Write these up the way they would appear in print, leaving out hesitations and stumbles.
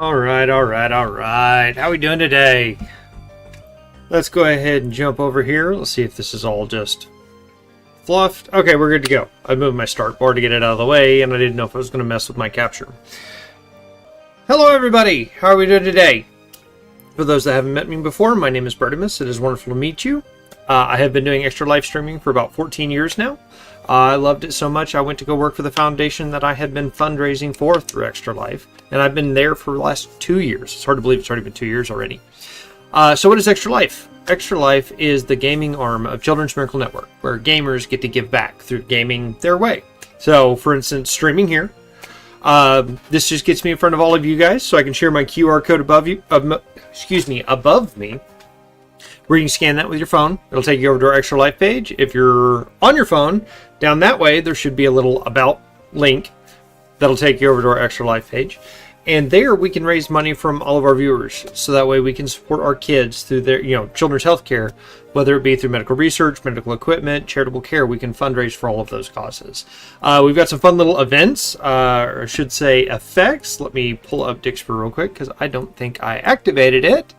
All right. How we doing today? Let's go ahead and jump over here. Let's see if this is all just fluffed. Okay, we're good to go. I moved my start bar to get it out of the way, and I didn't know if it was going to mess with my capture. Hello, everybody. How are we doing today? For those that haven't met me before, my name is Bertimus. It is wonderful to meet you. I have been doing extra live streaming for about 14 years now. I loved it so much I went to go work for the foundation that I had been fundraising for through Extra Life, and I've been there for the last 2 years. It's hard to believe it's already been 2 years already. So what is Extra Life? Extra Life is the gaming arm of Children's Miracle Network, where gamers get to give back through gaming their way. So, for instance, streaming here. This just gets me in front of all of you guys, so I can share my QR code above me, where you can scan that with your phone. It'll take you over to our Extra Life page. If you're on your phone, down that way, there should be a little About link that'll take you over to our Extra Life page. And there we can raise money from all of our viewers, so that way we can support our kids through their, children's health care, whether it be through medical research, medical equipment, charitable care. We can fundraise for all of those causes. We've got some fun little events, or I should say effects. Let me pull up Dixper real quick, because I don't think I activated it.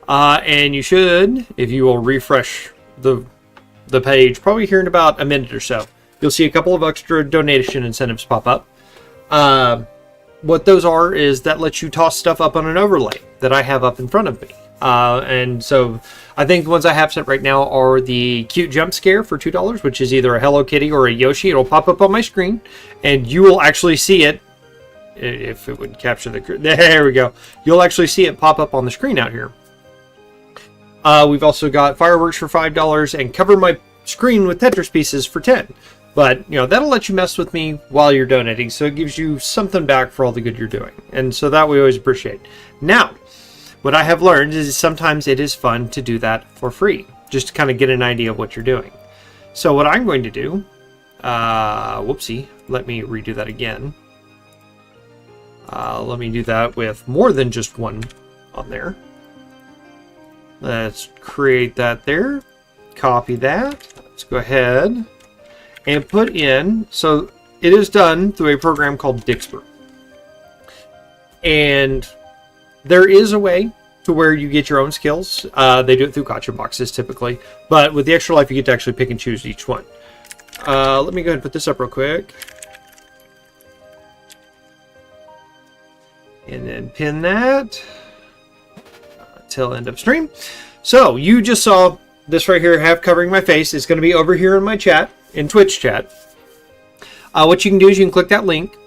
And you should, if you will refresh the page, probably here in about a minute or so, you'll see a couple of extra donation incentives pop up. What those are is that lets you toss stuff up on an overlay that I have up in front of me. And so I think the ones I have set right now are the cute jump scare for $2, which is either a Hello Kitty or a Yoshi. It'll pop up on my screen, and you will actually see it. If it would capture there we go. You'll actually see it pop up on the screen out here. We've also got fireworks for $5 and cover my screen with Tetris pieces for $10. But, that'll let you mess with me while you're donating, so it gives you something back for all the good you're doing. And so that we always appreciate. Now, what I have learned is sometimes it is fun to do that for free, just to kind of get an idea of what you're doing. So what I'm going to do, whoopsie, let me redo that again. Let me do that with more than just one on there. Let's create that there, copy that. Let's go ahead and put in, so it is done through a program called Dixper. And there is a way to where you get your own skills. They do it through gotcha boxes typically, but with the Extra Life you get to actually pick and choose each one. Let me go ahead and put this up real quick. And then pin that till end of stream. So you just saw this right here, half covering my face. It's going to be over here in my chat, in Twitch chat. What you can do is you can click that link,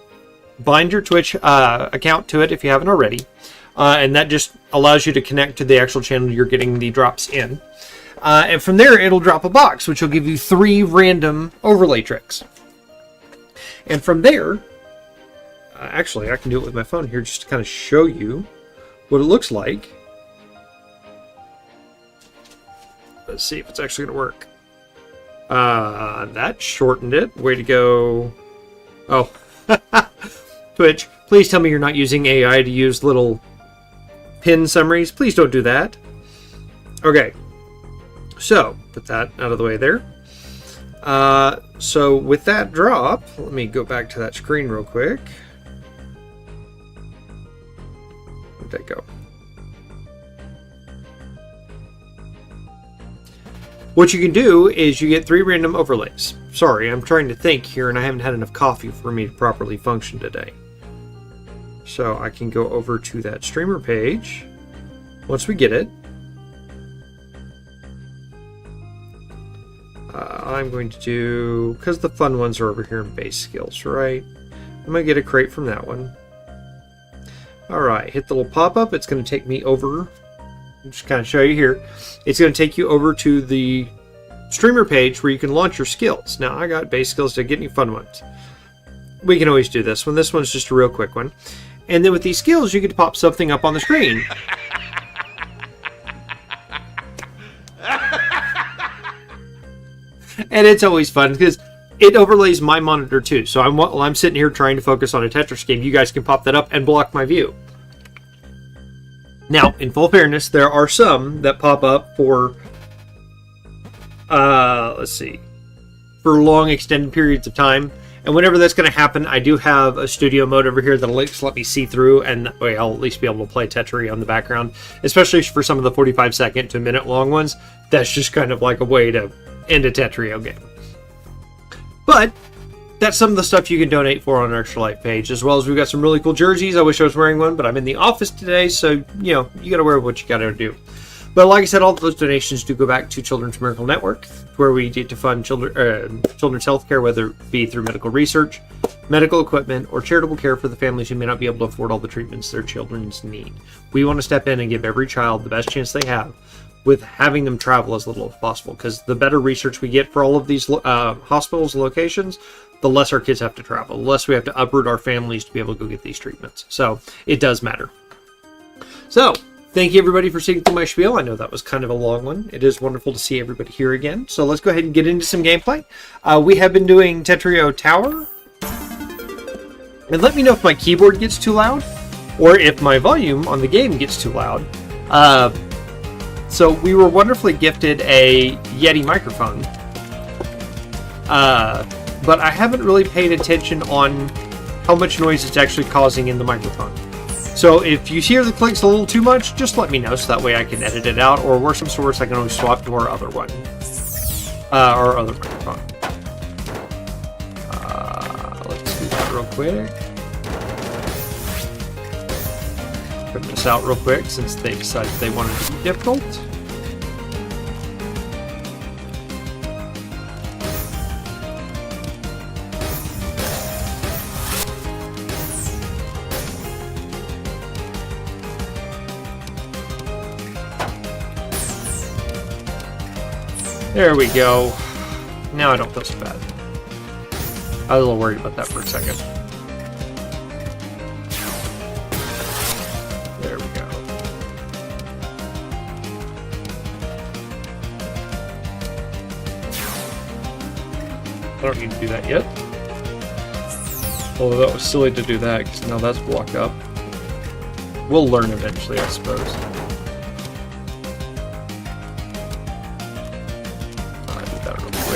bind your Twitch account to it if you haven't already, and that just allows you to connect to the actual channel you're getting the drops in. And from there, it'll drop a box, which will give you 3 random overlay tricks. And from there, actually, I can do it with my phone here just to kind of show you what it looks like. Let's see if it's actually going to work. That shortened it. Way to go. Oh. Twitch, please tell me you're not using AI to use little pin summaries. Please don't do that. Okay. So, put that out of the way there. So, with that drop, let me go back to that screen real quick. Where'd that go? What you can do is you get 3 random overlays. Sorry, I'm trying to think here and I haven't had enough coffee for me to properly function today. So I can go over to that streamer page. Once we get it, I'm going to do, because the fun ones are over here in base skills, right? I'm going to get a crate from that one. Alright, hit the little pop-up. It's going to take me over. Just kind of show you here. It's going to take you over to the streamer page where you can launch your skills. Now, I got base skills to get any fun ones. We can always do this one. This one's just a real quick one. And then with these skills, you get to pop something up on the screen. And it's always fun because it overlays my monitor too. So while I'm sitting here trying to focus on a Tetris game, you guys can pop that up and block my view. Now, in full fairness, there are some that pop up for, let's see, for long extended periods of time, And whenever that's going to happen, I do have a studio mode over here that'll let me see through, and that way I'll at least be able to play Tetris on the background, especially for some of the 45-second to minute long ones. That's just kind of like a way to end a Tetris game. But that's some of the stuff you can donate for on our Extra Life page, as well as we've got some really cool jerseys. I wish I was wearing one, but I'm in the office today, so, you know, you got to wear what you got to do. But like I said, all of those donations do go back to Children's Miracle Network, where we get to fund children's health care, whether it be through medical research, medical equipment, or charitable care for the families who may not be able to afford all the treatments their children need. We want to step in and give every child the best chance they have with having them travel as little as possible, because the better research we get for all of these hospitals and locations, the less our kids have to travel, the less we have to uproot our families to be able to go get these treatments. So it does matter. So thank you, everybody, for sitting through my spiel. I know that was kind of a long one. It is wonderful to see everybody here again. So let's go ahead and get into some gameplay. We have been doing Tetris Tower. And let me know if my keyboard gets too loud, or if my volume on the game gets too loud. So we were wonderfully gifted a Yeti microphone. But I haven't really paid attention on how much noise it's actually causing in the microphone. So if you hear the clicks a little too much, just let me know so that way I can edit it out, or worse comes to worse, I can always swap to our other one. Our other microphone. Let's do that real quick. Put this out real quick since they decided they wanted to be difficult. There we go. Now I don't feel so bad. I was a little worried about that for a second. There we go. I don't need to do that yet. Although that was silly to do that, because now that's blocked up. We'll learn eventually, I suppose.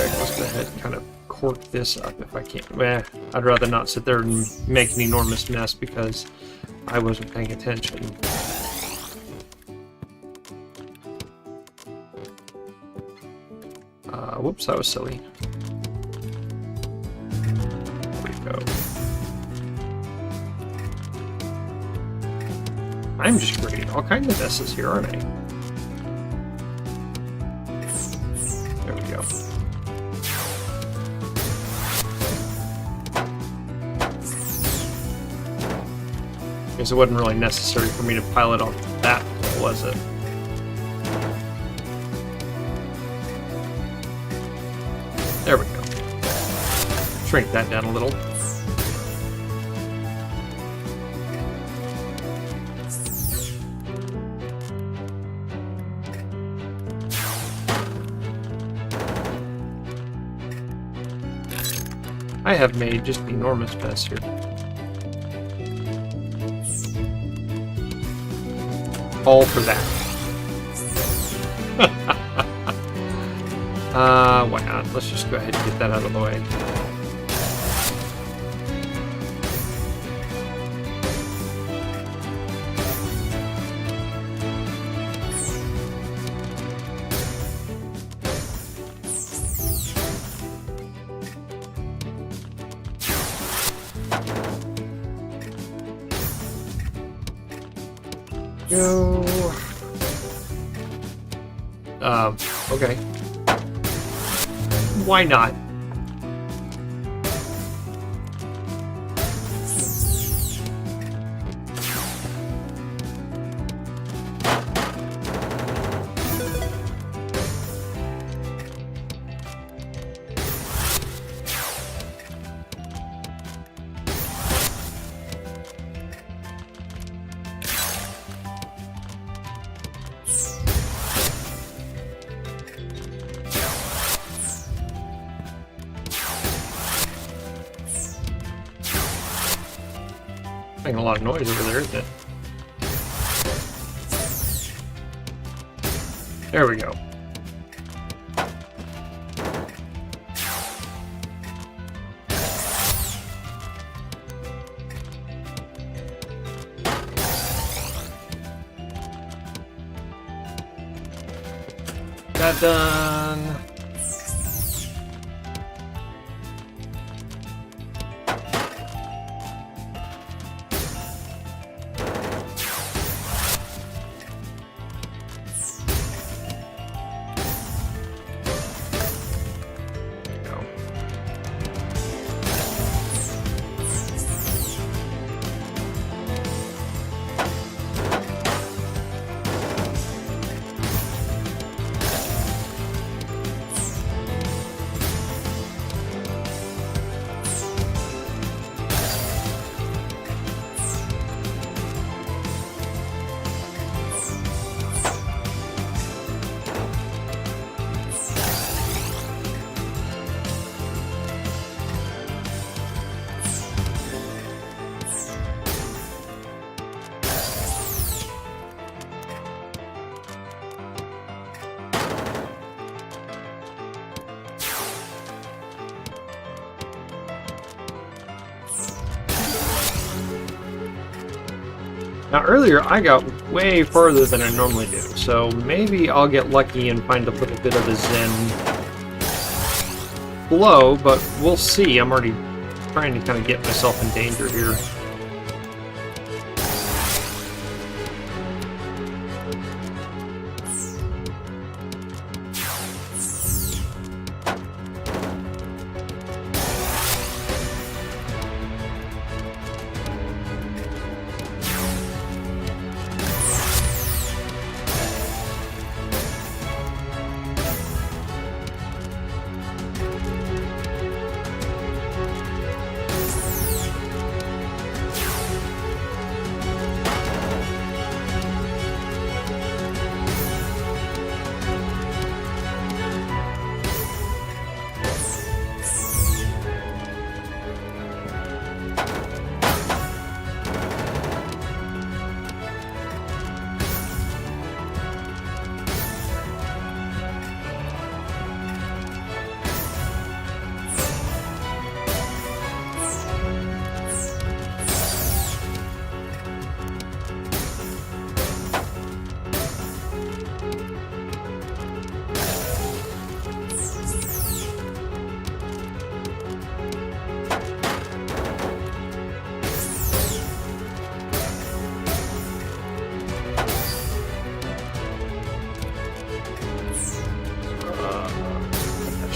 Let's go ahead and kind of cork this up if I can. I'd rather not sit there and make an enormous mess because I wasn't paying attention. Whoops, that was silly. There we go. I'm just creating all kinds of messes here, aren't I? There we go. Guess it wasn't really necessary for me to pile it on that, was it? There we go. Shrink that down a little. I have made just an enormous mess here. All for that. Why not? Let's just go ahead and get that out of the way. Go. Okay. Why not? Making a lot of noise over there, isn't it? There we go. that done. Now earlier I got way further than I normally do, so maybe I'll get lucky and find a little bit of a Zen flow, but we'll see. I'm already trying to kind of get myself in danger here.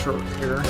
Short here.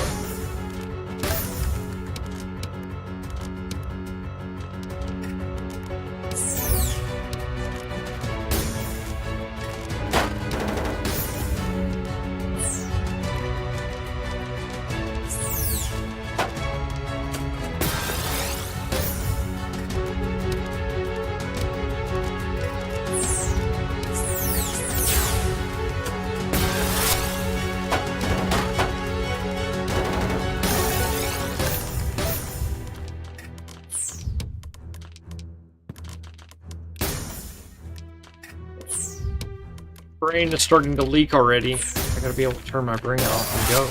Brain is starting to leak already. I gotta be able to turn my brain off and go.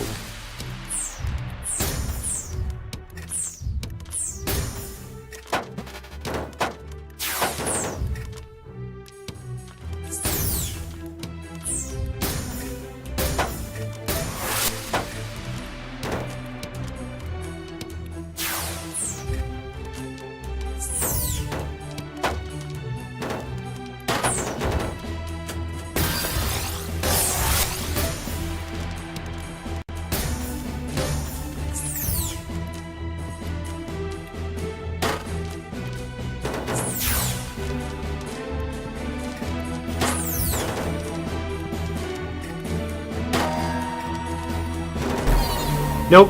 Nope.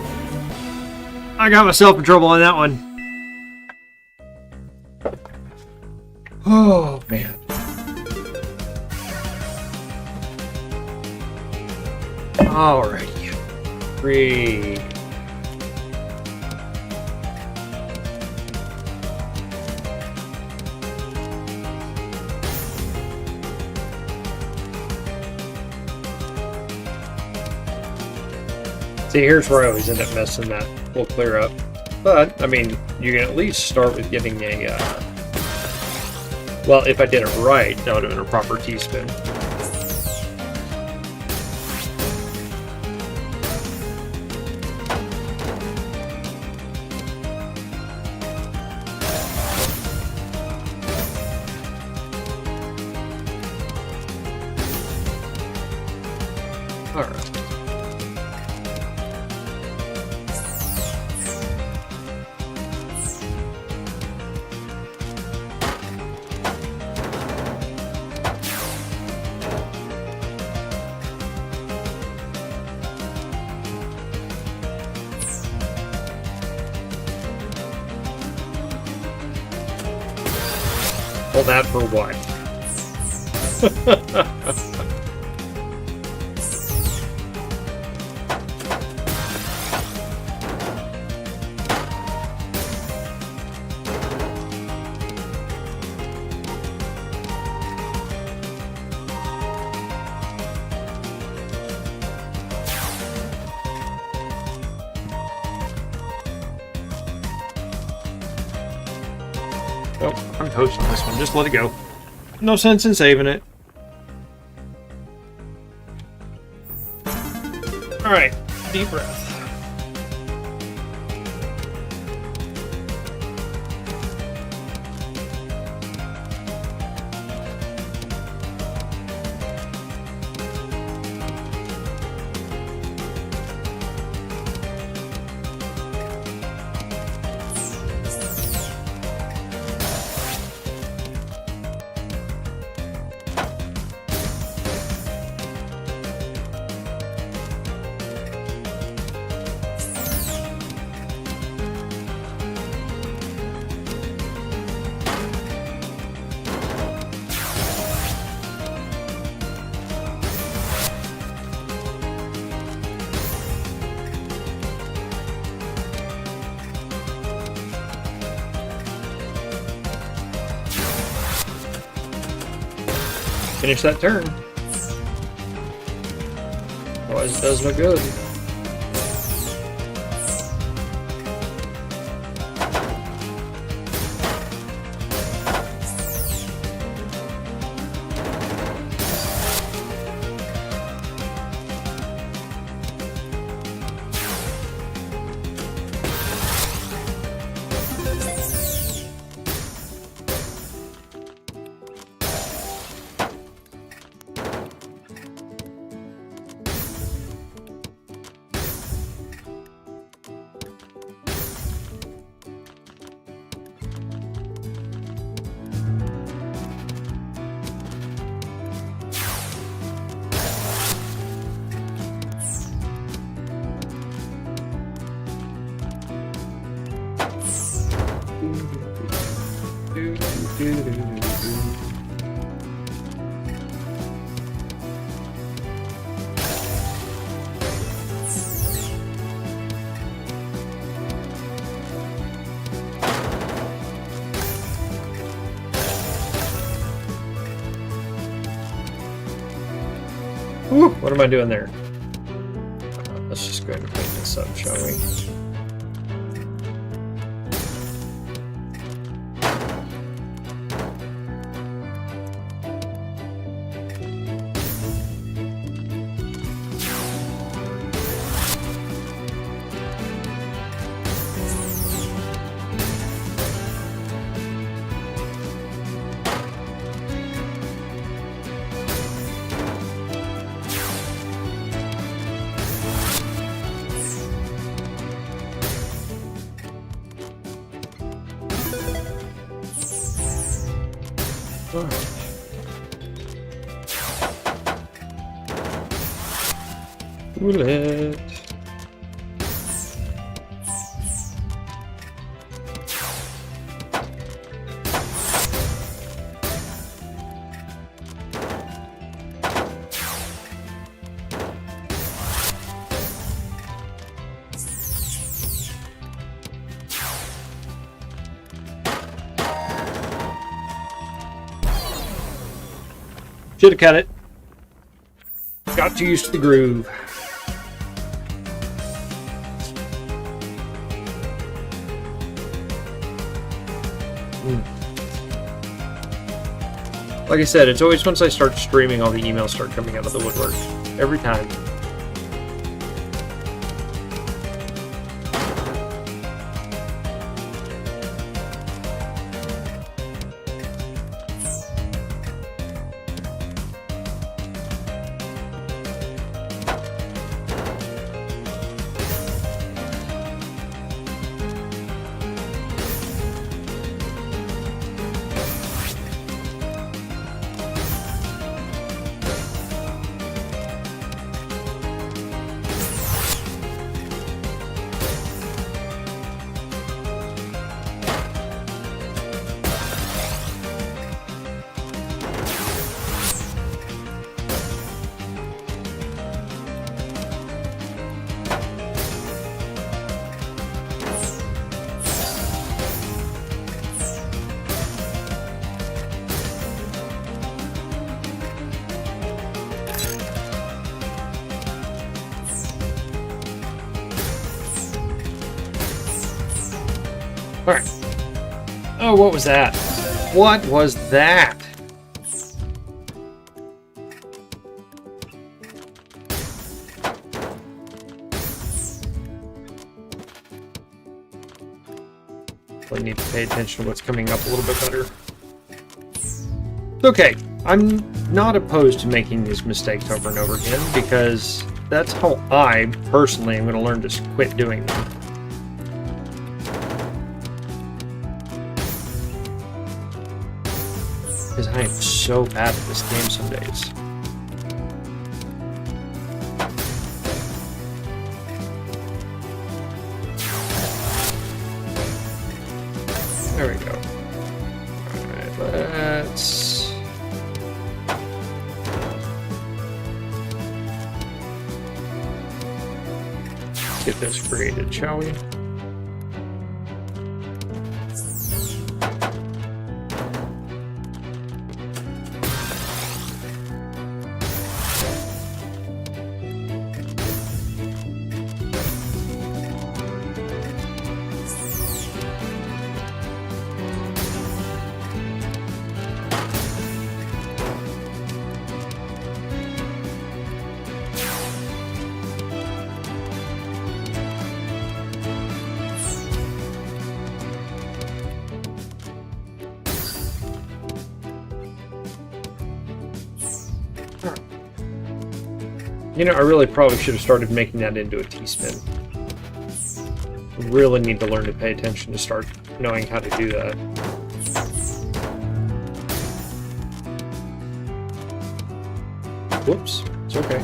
I got myself in trouble on that one. Oh, man. Alrighty. Breathe. See, here's where I always end up messing that. We'll clear up. But, I mean, you can at least start with getting a, well, if I did it right, that would have been a proper teaspoon. All right. Well, that for what? Nope, I'm hosting this one. Just let it go. No sense in saving it. Alright, deep breath. Finish that turn. Otherwise it does no good. Whew, what am I doing there? Let's just go ahead and clean this up, shall we? Roulette. Should have cut it. Got too used to the groove. Like I said, it's always once I start streaming, all the emails start coming out of the woodwork. Every time. Alright. Oh, what was that? What was that? I need to pay attention to what's coming up a little bit better. Okay, I'm not opposed to making these mistakes over and over again because that's how I, personally, am going to learn to quit doing them. Because I am so bad at this game some days. There we go. Alright, let's... get this created, shall we? You know, I really probably should have started making that into a T-spin. Really need to learn to pay attention to start knowing how to do that. Whoops, it's okay.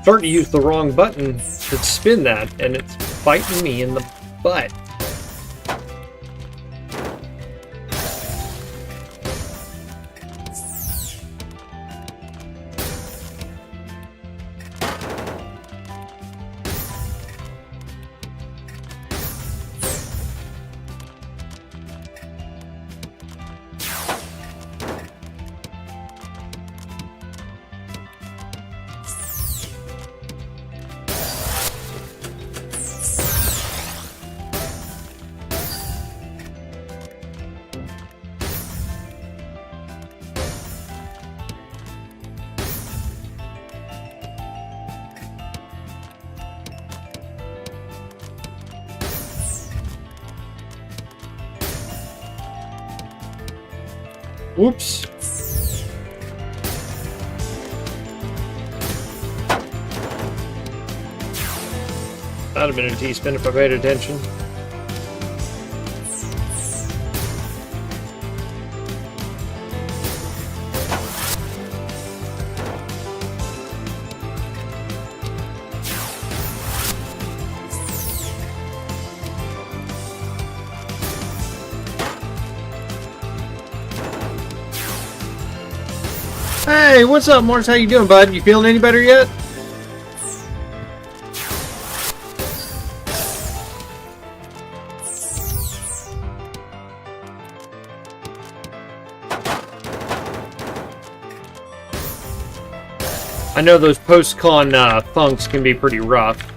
Starting to use the wrong button to spin that, and it's biting me in the butt. Whoops. That'd have been a T-spin if I paid attention. Hey, what's up, Morris? How you doing, bud? You feeling any better yet? I know those post-con funks can be pretty rough.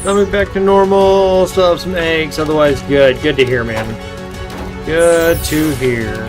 Coming back to normal, still have some eggs, otherwise good. Good to hear, man. Good to hear.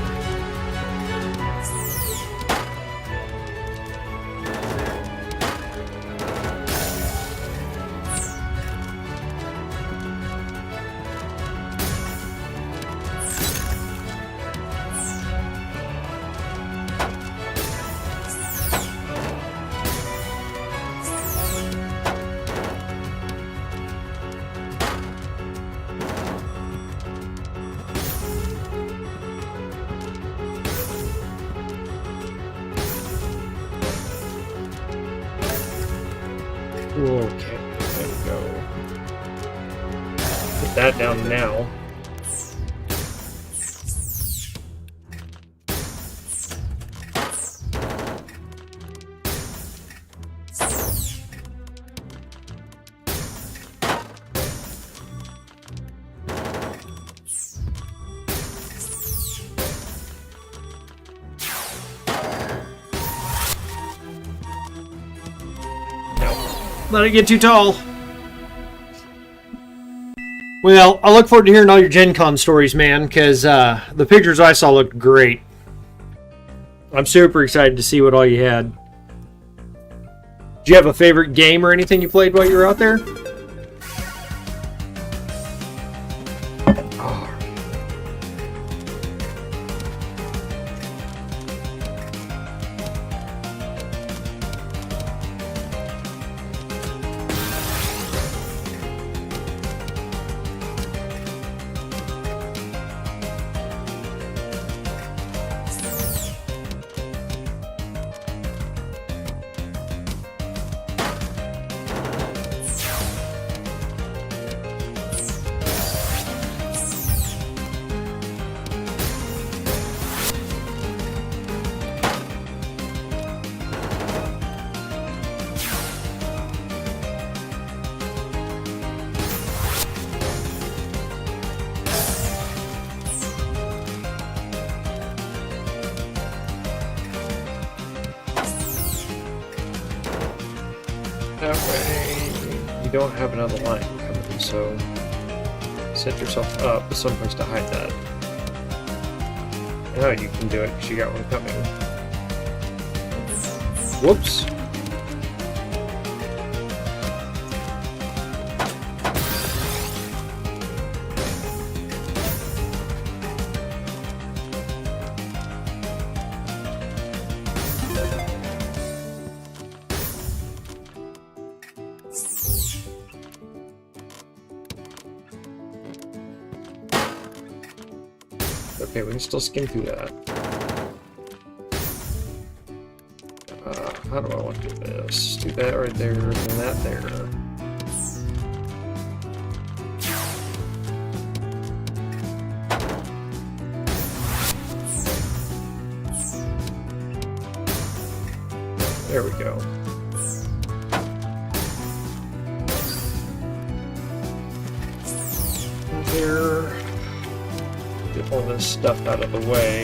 Put that down now. Let it get too tall. Well, I look forward to hearing all your Gen Con stories, man, because the pictures I saw looked great. I'm super excited to see what all you had. Do you have a favorite game or anything you played while you were out there? That way, you don't have another line coming, so set yourself up with some place to hide that. Now you can do it because you got one coming. Whoops. Okay, we can still skim through that. How do I want to do this? Do that right there, and that there. There we go. There. Get all this stuff out of the way.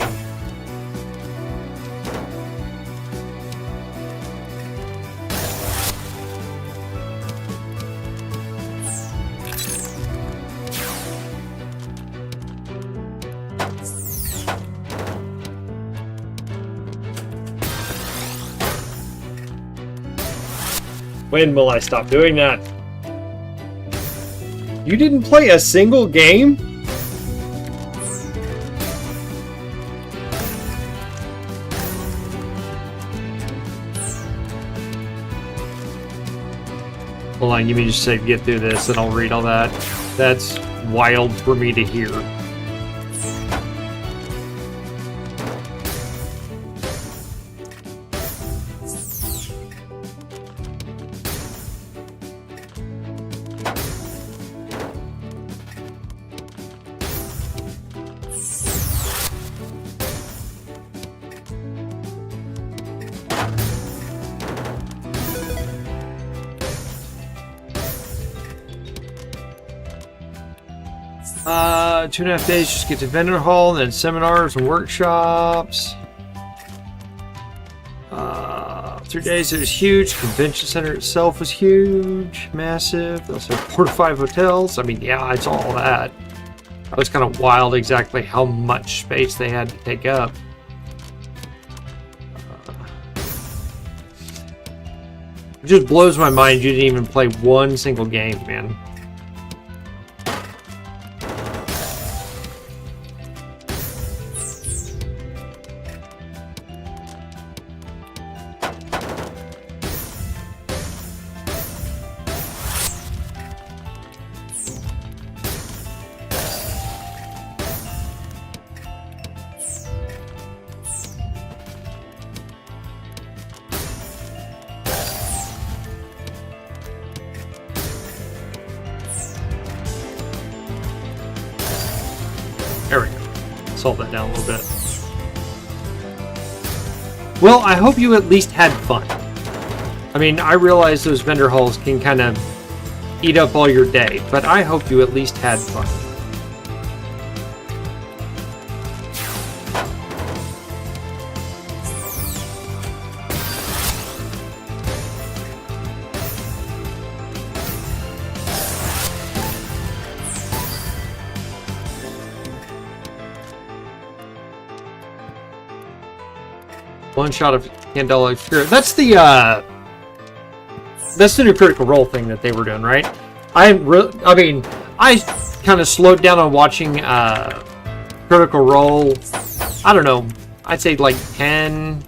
When will I stop doing that? You didn't play a single game? Hold on, give me just a second to get through this and I'll read all that. That's wild for me to hear. Two and a half days, just get to vendor hall, then seminars and workshops. 3 days, it was huge. Convention center itself was huge, massive. They also had 4 to 5 hotels. I mean, yeah, it's all that. That was kind of wild exactly how much space they had to take up. It just blows my mind you didn't even play one single game, man. solve that down a little bit. Well, I hope you at least had fun. I mean, I realize those vendor halls can kind of eat up all your day, but I hope you at least had fun. One shot of Candela Spirit. That's the new Critical Role thing that they were doing, right? I mean, I kind of slowed down on watching Critical Role. I don't know. I'd say like 10,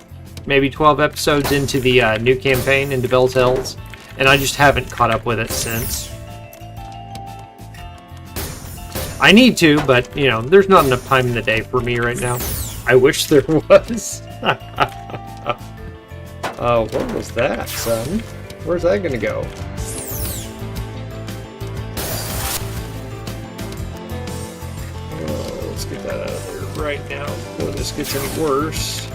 maybe 12 episodes into the new campaign into Bell's Hells, and I just haven't caught up with it since. I need to, but you know, there's not enough time in the day for me right now. I wish there was. Oh, what was that, son? Where's that gonna go? Oh, let's get that out of there right now before this gets any worse.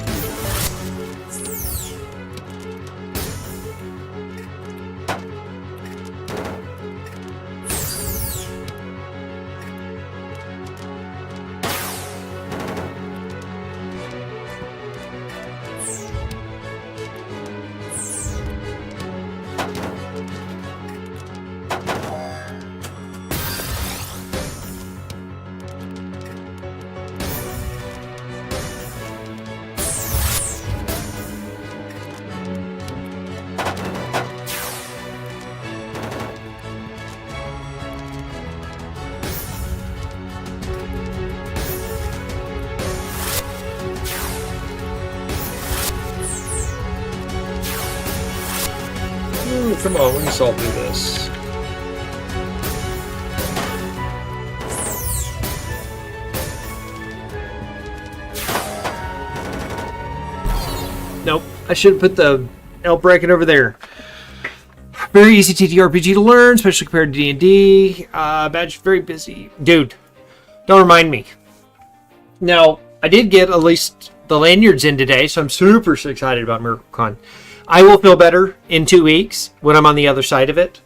Come on, let me solve through this. Nope, I should have put the L bracket over there. Very easy TTRPG to learn, especially compared to D&D. Badge very busy. Dude, don't remind me. Now, I did get at least the lanyards in today, so I'm super excited about MiracleCon. I will feel better in 2 weeks when I'm on the other side of it,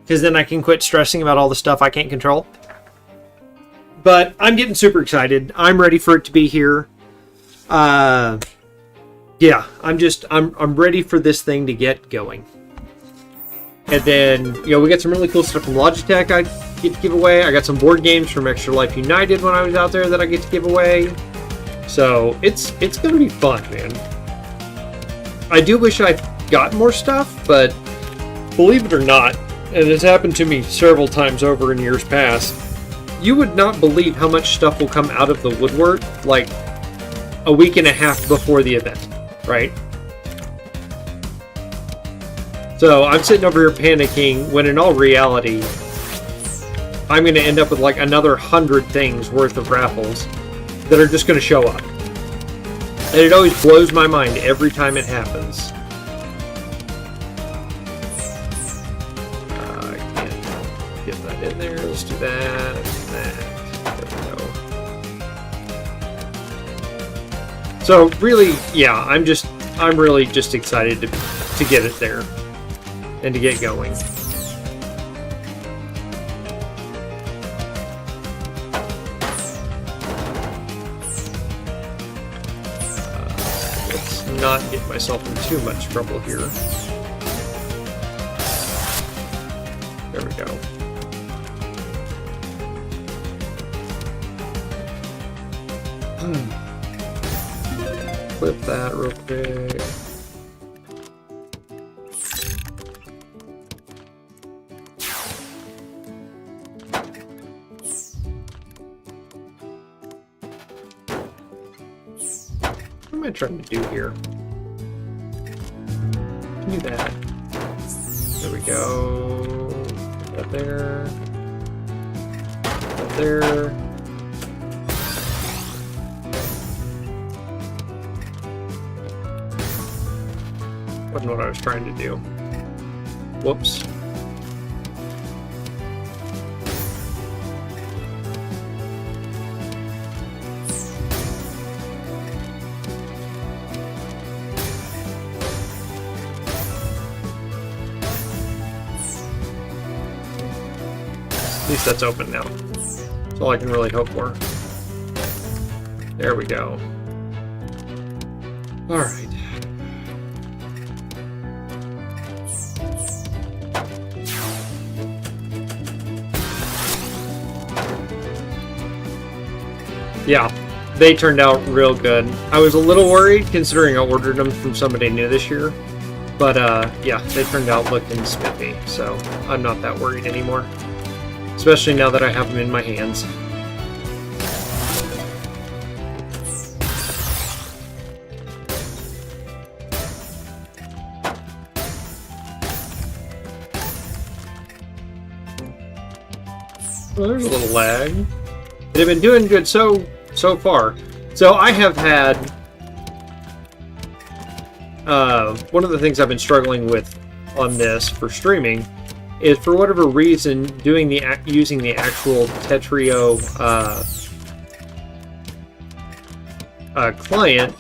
because then I can quit stressing about all the stuff I can't control. But I'm getting super excited. I'm ready for it to be here. Yeah, I'm ready for this thing to get going. And then, you know, we got some really cool stuff from Logitech I get to give away. I got some board games from Extra Life United when I was out there that I get to give away. So it's going to be fun, man. I do wish I'd got more stuff, but believe it or not, and it's happened to me several times over in years past, you would not believe how much stuff will come out of the woodwork like a week and a half before the event, right? So I'm sitting over here panicking when in all reality, I'm going to end up with like another 100 things worth of raffles that are just going to show up. And it always blows my mind every time it happens. I can't get that in there. Let's do that and that. There we go. So really, yeah, I'm really just excited to get it there and to get going. Not get myself in too much trouble here. There we go. Flip that real quick. What am I trying to do here? Do that. There we go. Put that there. Put that there. Wasn't what I was trying to do. Whoops. least that's open now. That's all I can really hope for. There we go. Alright. Yeah, they turned out real good. I was a little worried considering I ordered them from somebody new this year. But yeah, they turned out looking spiffy, so I'm not that worried anymore. Especially now that I have them in my hands. Well, there's a little lag. They've been doing good so far. So I have had one of the things I've been struggling with on this for streaming is, for whatever reason, using the actual Tetrio client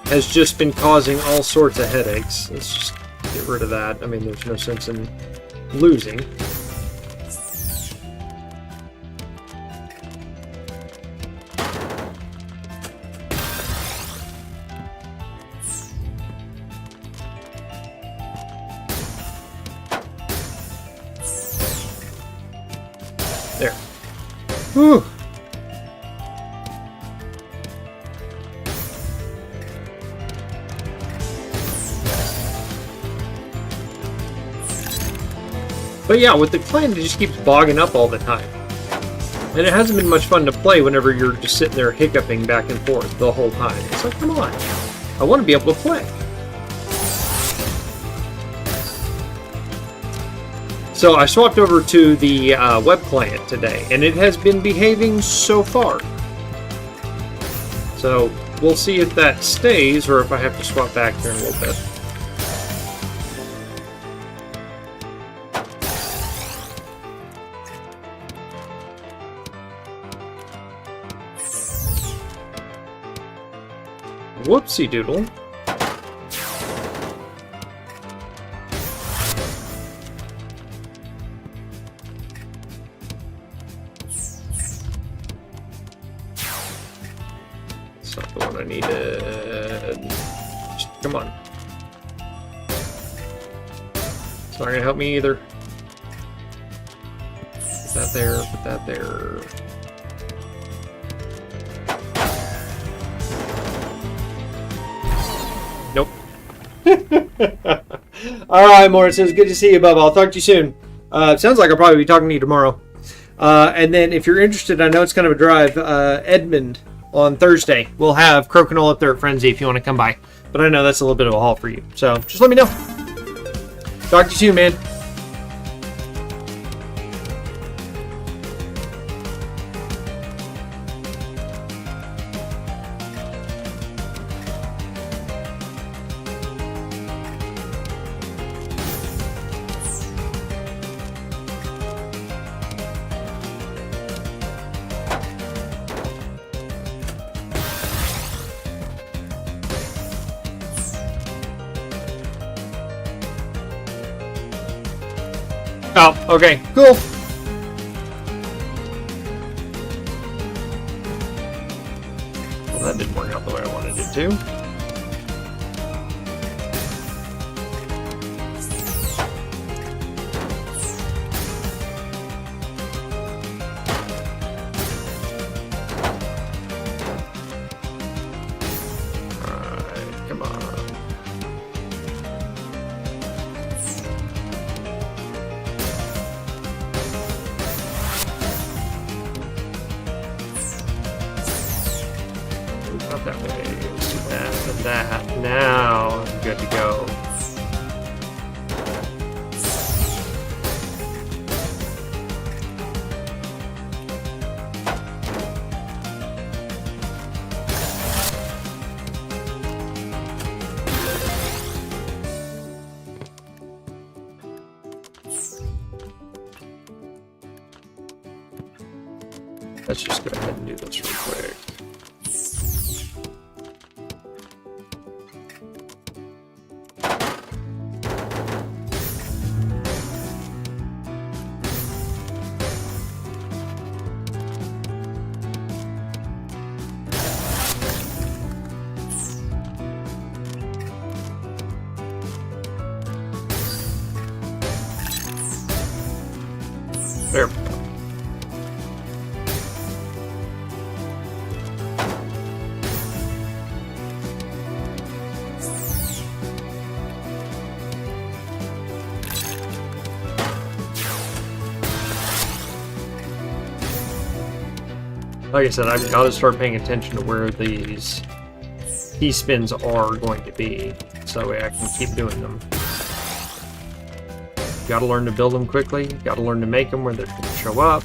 has just been causing all sorts of headaches. Let's just get rid of that. I mean, there's no sense in losing. There. Whew. But yeah, with the client, it just keeps bogging up all the time. And it hasn't been much fun to play whenever you're just sitting there hiccuping back and forth the whole time. It's like, come on. I want to be able to play. So I swapped over to the web client today, and it has been behaving so far. So we'll see if that stays, or if I have to swap back here in a little bit. Whoopsie doodle. That's not the one I needed. Just, come on. It's not gonna help me either. Put that there, put that there. Nope. Alright, Morris, it was good to see you, Bubba. I'll talk to you soon. Sounds like I'll probably be talking to you tomorrow. And then if you're interested, I know it's kind of a drive, Edmond on Thursday. We'll have crokinole up there at Frenzy if you want to come by. But I know that's a little bit of a haul for you. So just let me know. Talk to you soon, man. Oh, okay, cool. Well, that didn't work out the way I wanted it to. Alright, come on. Not that way. Let's do that and that. Now I'm good to go. Let's just go ahead and do this real quick. Like I said, I've got to start paying attention to where these key spins are going to be, so that way I can keep doing them. Got to learn to build them quickly. Got to learn to make them where they're going to show up.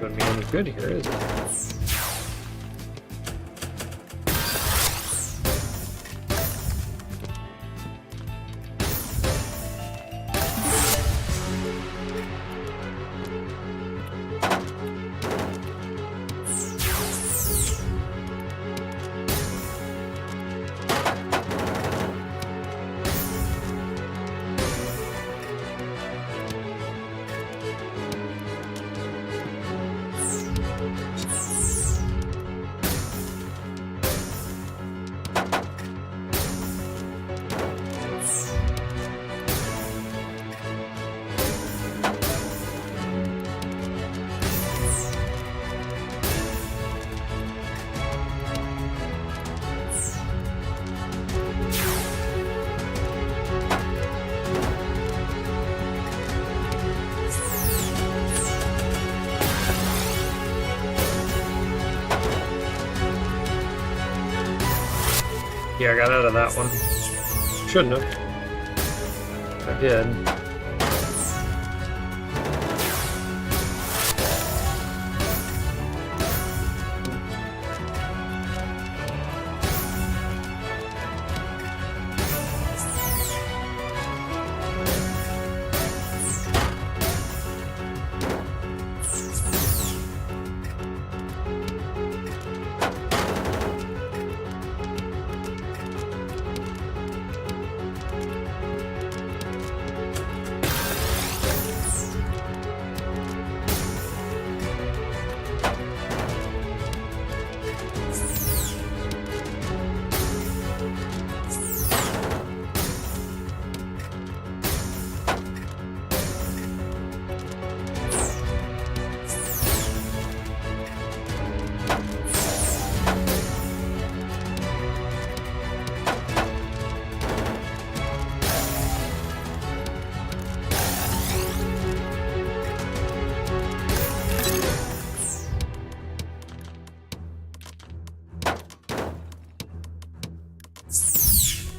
Wouldn't be any good here, is it? Yeah, I got out of that one. Shouldn't have. I did.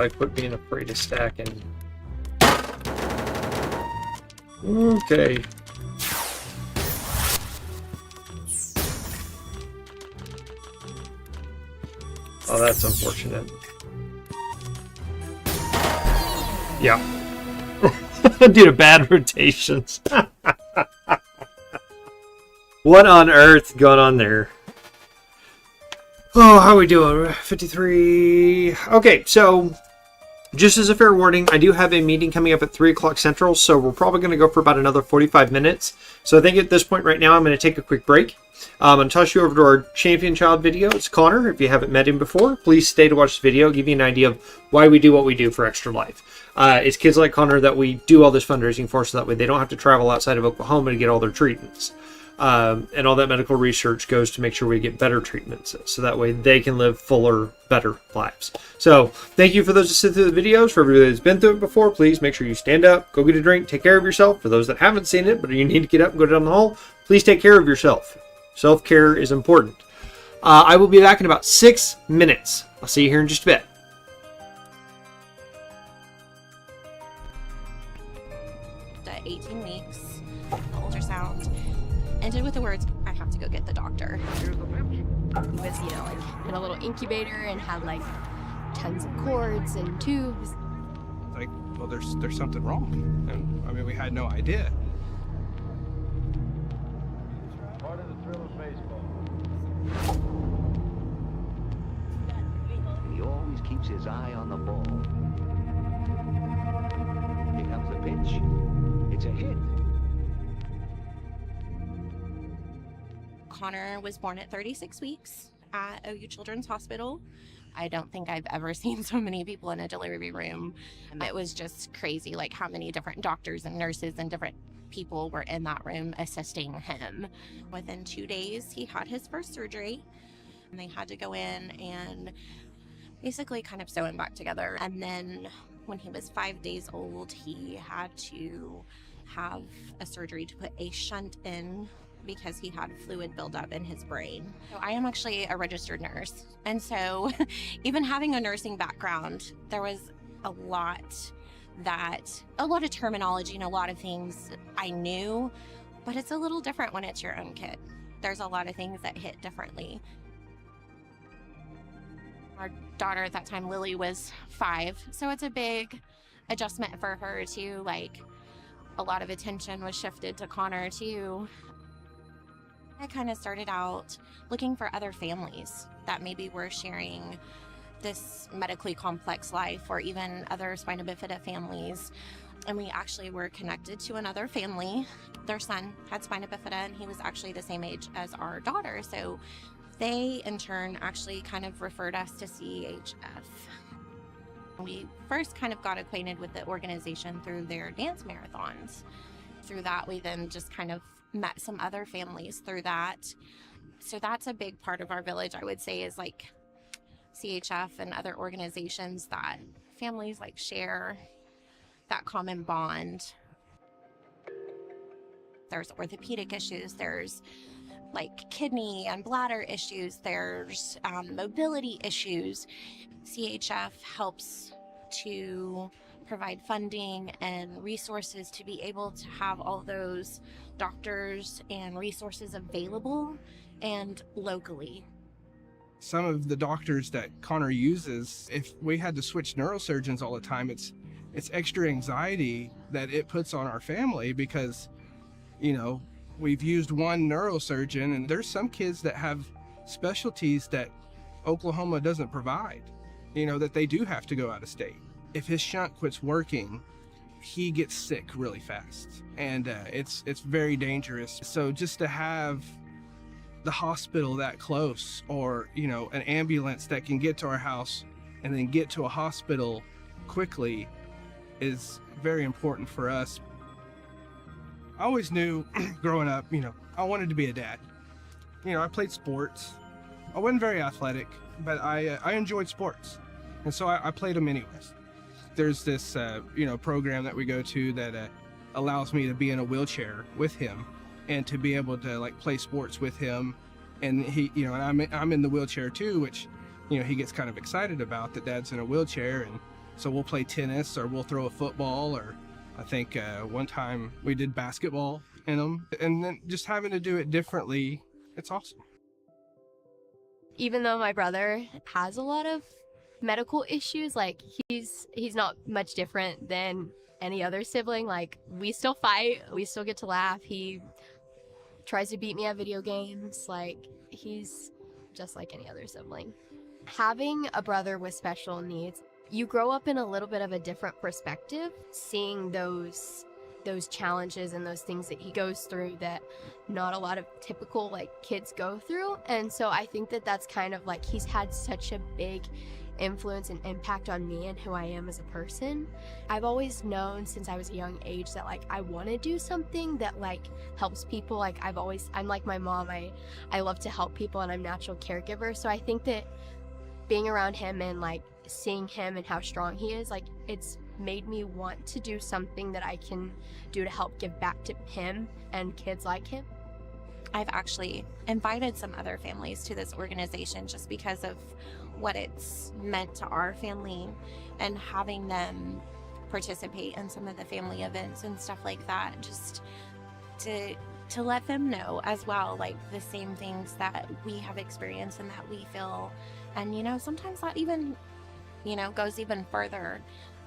I quit being afraid of stacking. Okay. Oh, that's unfortunate. Yeah. Due to bad rotations. What on earth going on there? Oh, how are we doing? 53. Okay, so Just as a fair warning, I do have a meeting coming up at 3 o'clock Central, so we're probably going to go for about another 45 minutes. So I think at this point right now, I'm going to take a quick break. I'm going to toss you over to our champion child video. It's Connor. If you haven't met him before, please stay to watch the video, give you an idea of why we do what we do for Extra Life. It's kids like Connor that we do all this fundraising for, so that way they don't have to travel outside of Oklahoma to get all their treatments. And all that medical research goes to make sure we get better treatments, so that way they can live fuller, better lives. So thank you for those that sit through the videos. For everybody that's been through it before, please make sure you stand up, go get a drink, take care of yourself. For those that haven't seen it, but you need to get up and go down the hall, please take care of yourself. Self-care is important. I will be back in about 6 minutes. I'll see you here in just a bit. At 18 weeks, ultrasound ended with the words, "I have to go get the doctor." He was, like in a little incubator and had like tons of cords and tubes. Like, well, there's something wrong, and I mean, we had no idea. Part of the thrill of baseball. He always keeps his eye on the ball. Here comes the pitch. It's a hit. Connor was born at 36 weeks at OU Children's Hospital. I don't think I've ever seen so many people in a delivery room. It was just crazy, like how many different doctors and nurses and different people were in that room assisting him. Within 2 days, he had his first surgery, and they had to go in and basically kind of sew him back together. And then when he was 5 days old, he had to have a surgery to put a shunt in because he had fluid buildup in his brain. So I am actually a registered nurse. And so even having a nursing background, there was a lot of terminology and a lot of things I knew, but it's a little different when it's your own kid. There's a lot of things that hit differently. Our daughter at that time, Lily, was 5, so it's a big adjustment for her too. Like, a lot of attention was shifted to Connor too. I kind of started out looking for other families that maybe were sharing this medically complex life, or even other spina bifida families. And we actually were connected to another family. Their son had spina bifida, and he was actually the same age as our daughter. So they, in turn, actually kind of referred us to CHF. We first kind of got acquainted with the organization through their dance marathons. Through that, we then just kind of met some other families through that. So that's a big part of our village, I would say, is like CHF and other organizations that families like share that common bond. There's orthopedic issues, there's like kidney and bladder issues, there's mobility issues. CHF helps to provide funding and resources to be able to have all those doctors and resources available and locally. Some of the doctors that Connor uses, if we had to switch neurosurgeons all the time, it's extra anxiety that it puts on our family, because, we've used one neurosurgeon, and there's some kids that have specialties that Oklahoma doesn't provide, that they do have to go out of state. If his shunt quits working, he gets sick really fast, and it's very dangerous. So just to have the hospital that close, or an ambulance that can get to our house and then get to a hospital quickly, is very important for us. I always knew growing up, I wanted to be a dad. I played sports. I wasn't very athletic, but I enjoyed sports, and so I played them anyways. There's this program that we go to that allows me to be in a wheelchair with him, and to be able to like play sports with him. And he, and I'm in the wheelchair too, which he gets kind of excited about that Dad's in a wheelchair. And so we'll play tennis, or we'll throw a football, or I think one time we did basketball in them. And then just having to do it differently, it's awesome. Even though my brother has a lot of medical issues, like he's not much different than any other sibling. Like, we still fight, we still get to laugh. He tries to beat me at video games. Like, he's just like any other sibling. Having a brother with special needs, you grow up in a little bit of a different perspective, seeing those challenges and those things that he goes through that not a lot of typical like kids go through. And so I think that that's kind of like, he's had such a big influence and impact on me and who I am as a person. I've always known since I was a young age that like I want to do something that like helps people. Like I'm like my mom, I love to help people, and I'm a natural caregiver. So I think that being around him and like seeing him and how strong he is, like it's made me want to do something that I can do to help give back to him and kids like him. I've actually invited some other families to this organization just because of what it's meant to our family, and having them participate in some of the family events and stuff like that, just to let them know as well, like the same things that we have experienced and that we feel. And sometimes that even goes even further,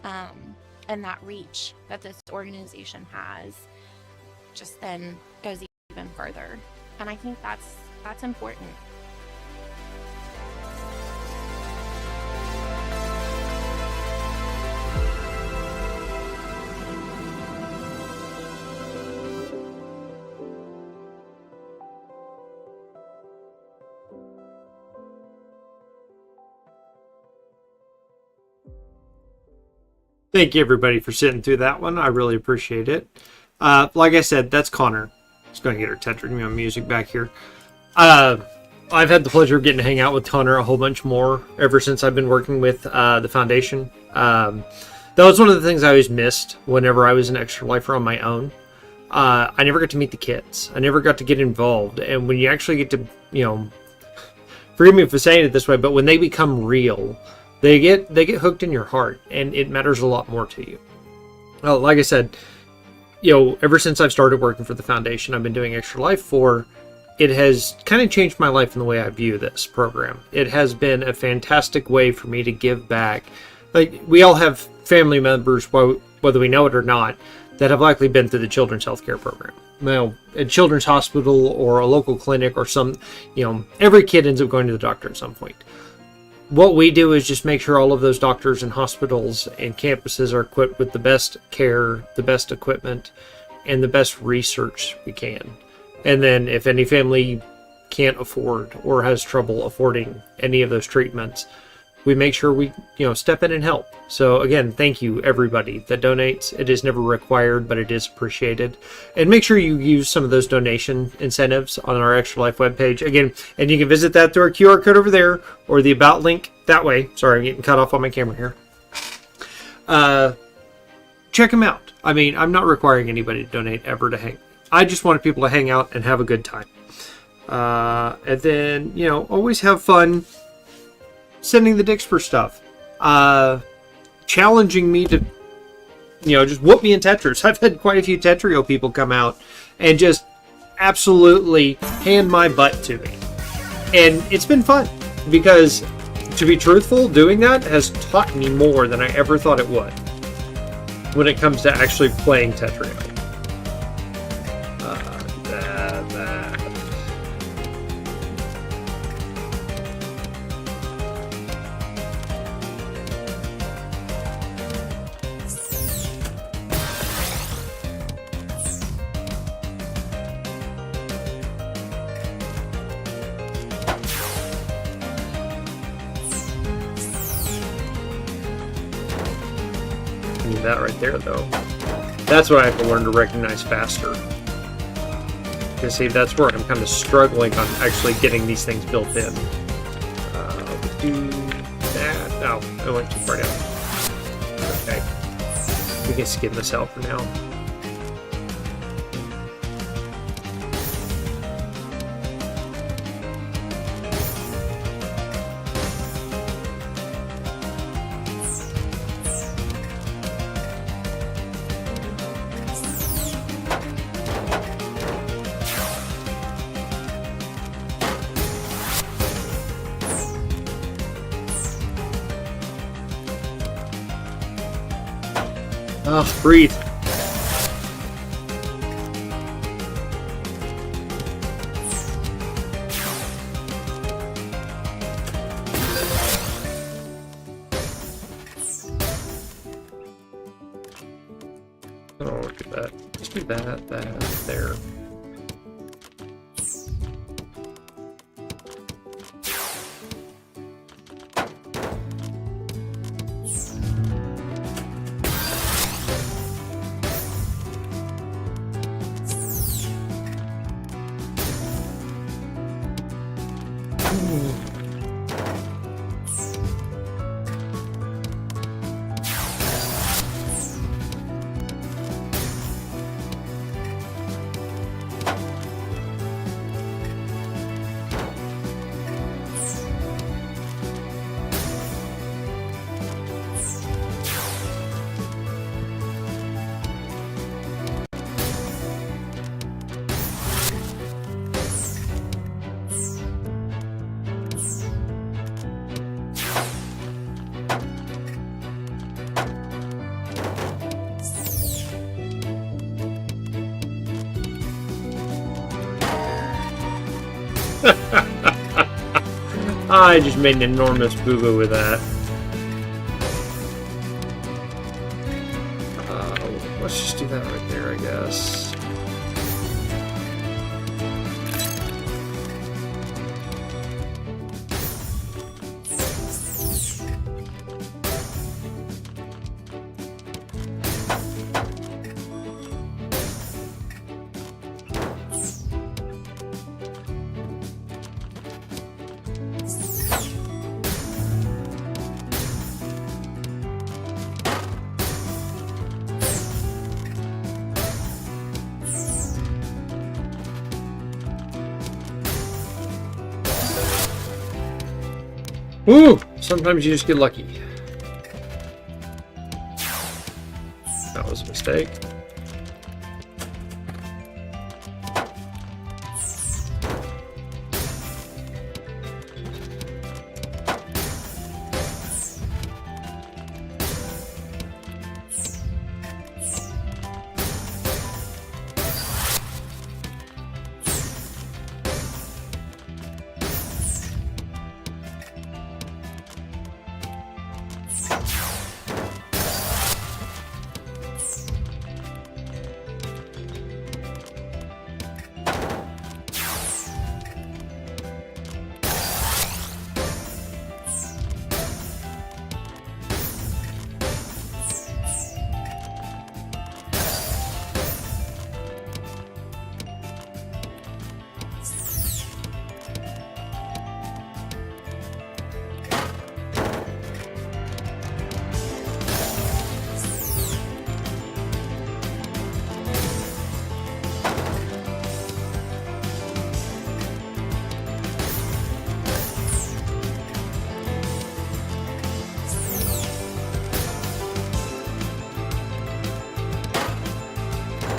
and that reach that this organization has just then goes even further. And I think that's important. Thank you, everybody, for sitting through that one. I really appreciate it. Like I said, that's Connor. Just going to get her Tetris music back here. I've had the pleasure of getting to hang out with Connor a whole bunch more ever since I've been working with the foundation. That was one of the things I always missed whenever I was an Extra Lifer on my own. I never got to meet the kids. I never got to get involved. And when you actually get to, forgive me for saying it this way, but when they become real, they get hooked in your heart, and it matters a lot more to you. Well, like I said, ever since I've started working for the foundation, I've been doing Extra Life for, it has kind of changed my life in the way I view this program. It has been a fantastic way for me to give back. Like, we all have family members, whether we know it or not, that have likely been through the children's healthcare program. A children's hospital or a local clinic or some, every kid ends up going to the doctor at some point. What we do is just make sure all of those doctors and hospitals and campuses are equipped with the best care, the best equipment, and the best research we can. And then if any family can't afford or has trouble affording any of those treatments, we make sure we, step in and help. So again, thank you everybody that donates. It is never required, but it is appreciated. And make sure you use some of those donation incentives on our Extra Life webpage. Again, and you can visit that through our QR code over there or the About link that way. Sorry, I'm getting cut off on my camera here. Check them out. I mean, I'm not requiring anybody to donate ever to hang. I just wanted people to hang out and have a good time. And then, always have fun sending the dicks for stuff. Challenging me to, just whoop me in Tetris. I've had quite a few Tetrio people come out and just absolutely hand my butt to me. And it's been fun because, to be truthful, doing that has taught me more than I ever thought it would when it comes to actually playing Tetrio. That right there, though. That's what I have to learn to recognize faster. Because see, that's where I'm kind of struggling on actually getting these things built in. Do that. Oh, I went too far down. Okay. We can skim this out for now. Oh, breathe. Oh, look at that. Just do that, there. I just made an enormous boo-boo with that. Let's just do that right there, I guess. Woo! Sometimes you just get lucky. That was a mistake.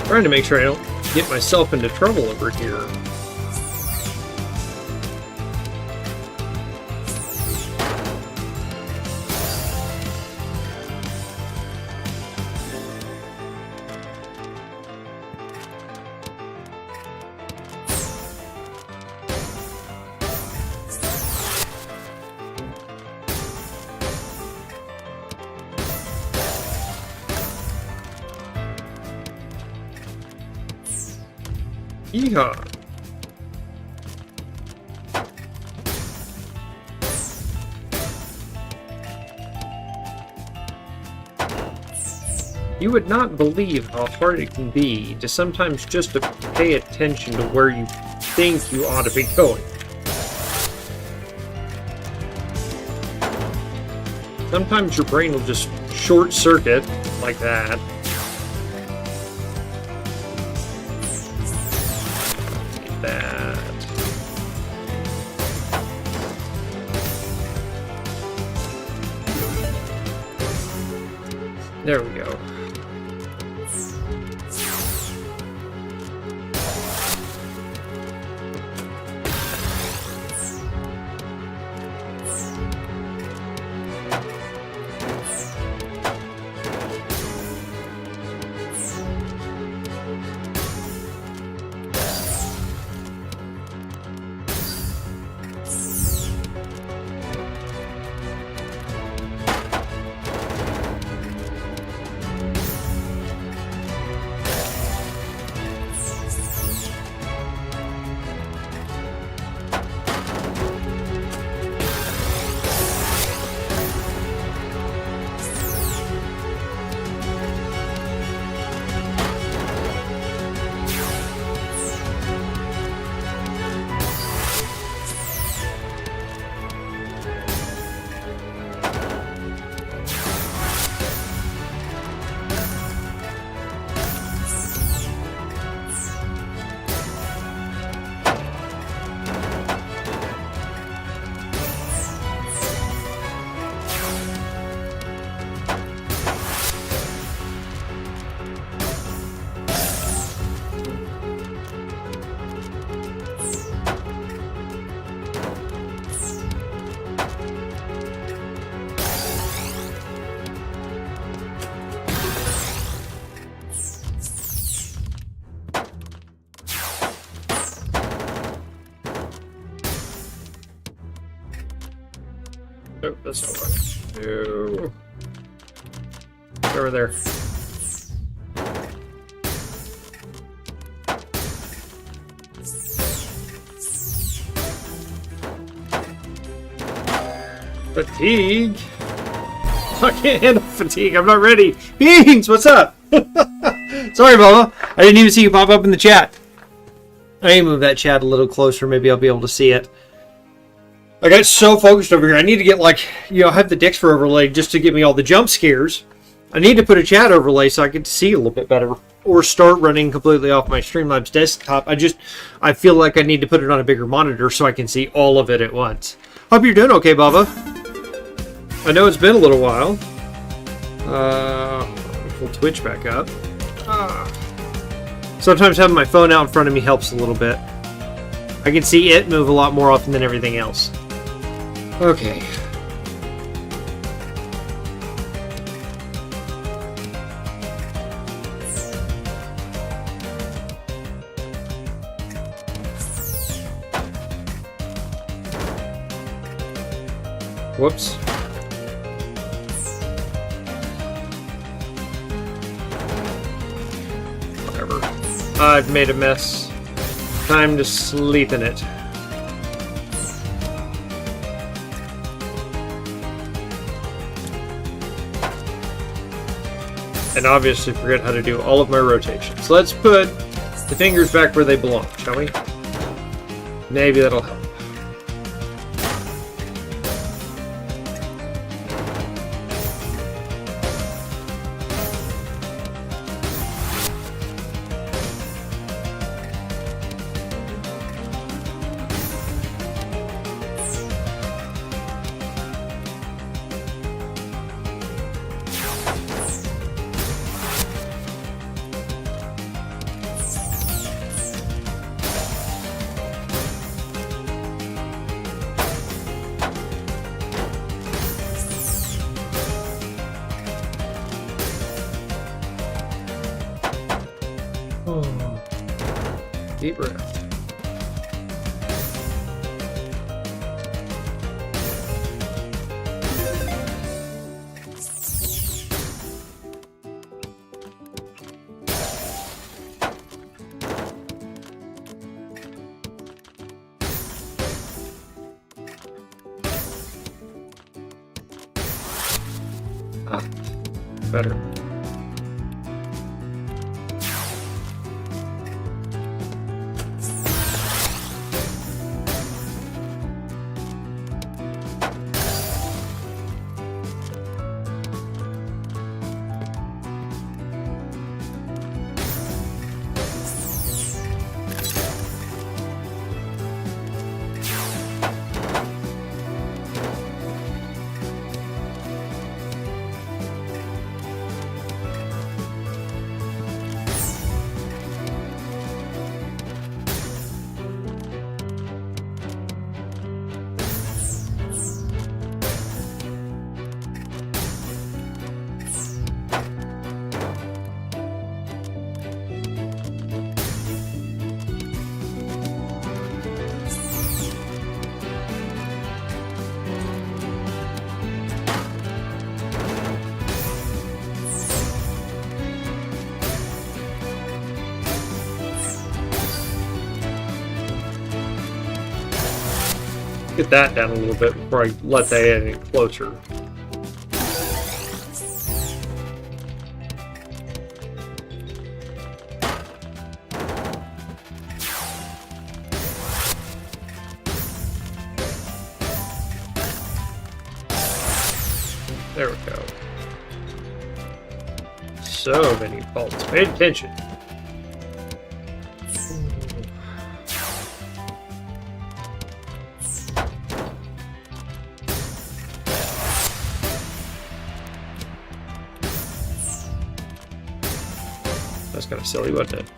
Trying to make sure I don't get myself into trouble over here. Yeehaw! You would not believe how hard it can be to sometimes just to pay attention to where you think you ought to be going. Sometimes your brain will just short circuit like that. There we go. Ew. Over there. Fatigue? I can't handle fatigue. I'm not ready. Beans, what's up? Sorry, Bubba. I didn't even see you pop up in the chat. I need to move that chat a little closer. Maybe I'll be able to see it. I got so focused over here. I need to get, like, have the Dixfer overlay just to give me all the jump scares. I need to put a chat overlay so I can see a little bit better. Or start running completely off my Streamlabs desktop. I feel like I need to put it on a bigger monitor so I can see all of it at once. Hope you're doing okay, Bubba. I know it's been a little while. Pull Twitch back up. Sometimes having my phone out in front of me helps a little bit. I can see it move a lot more often than everything else. Okay. Whoops. Whatever. I've made a mess. Time to sleep in it. And obviously forget how to do all of my rotations. Let's put the fingers back where they belong, shall we? Maybe that'll help. Deep breath. Better. Get that down a little bit before I let that in any closer. There we go. So many faults. Pay attention. That's kind of silly, wasn't it?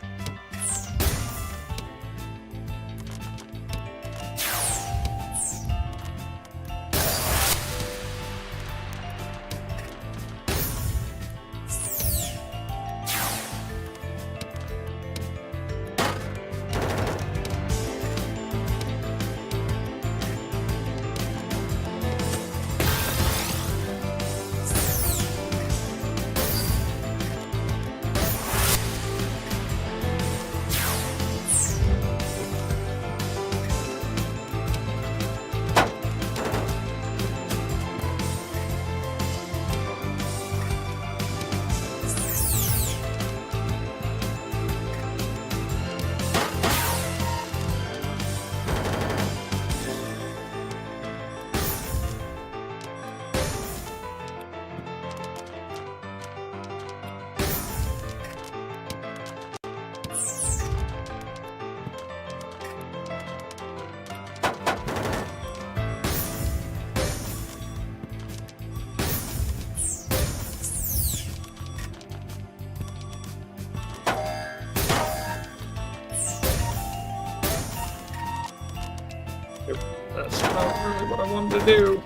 wanted to do.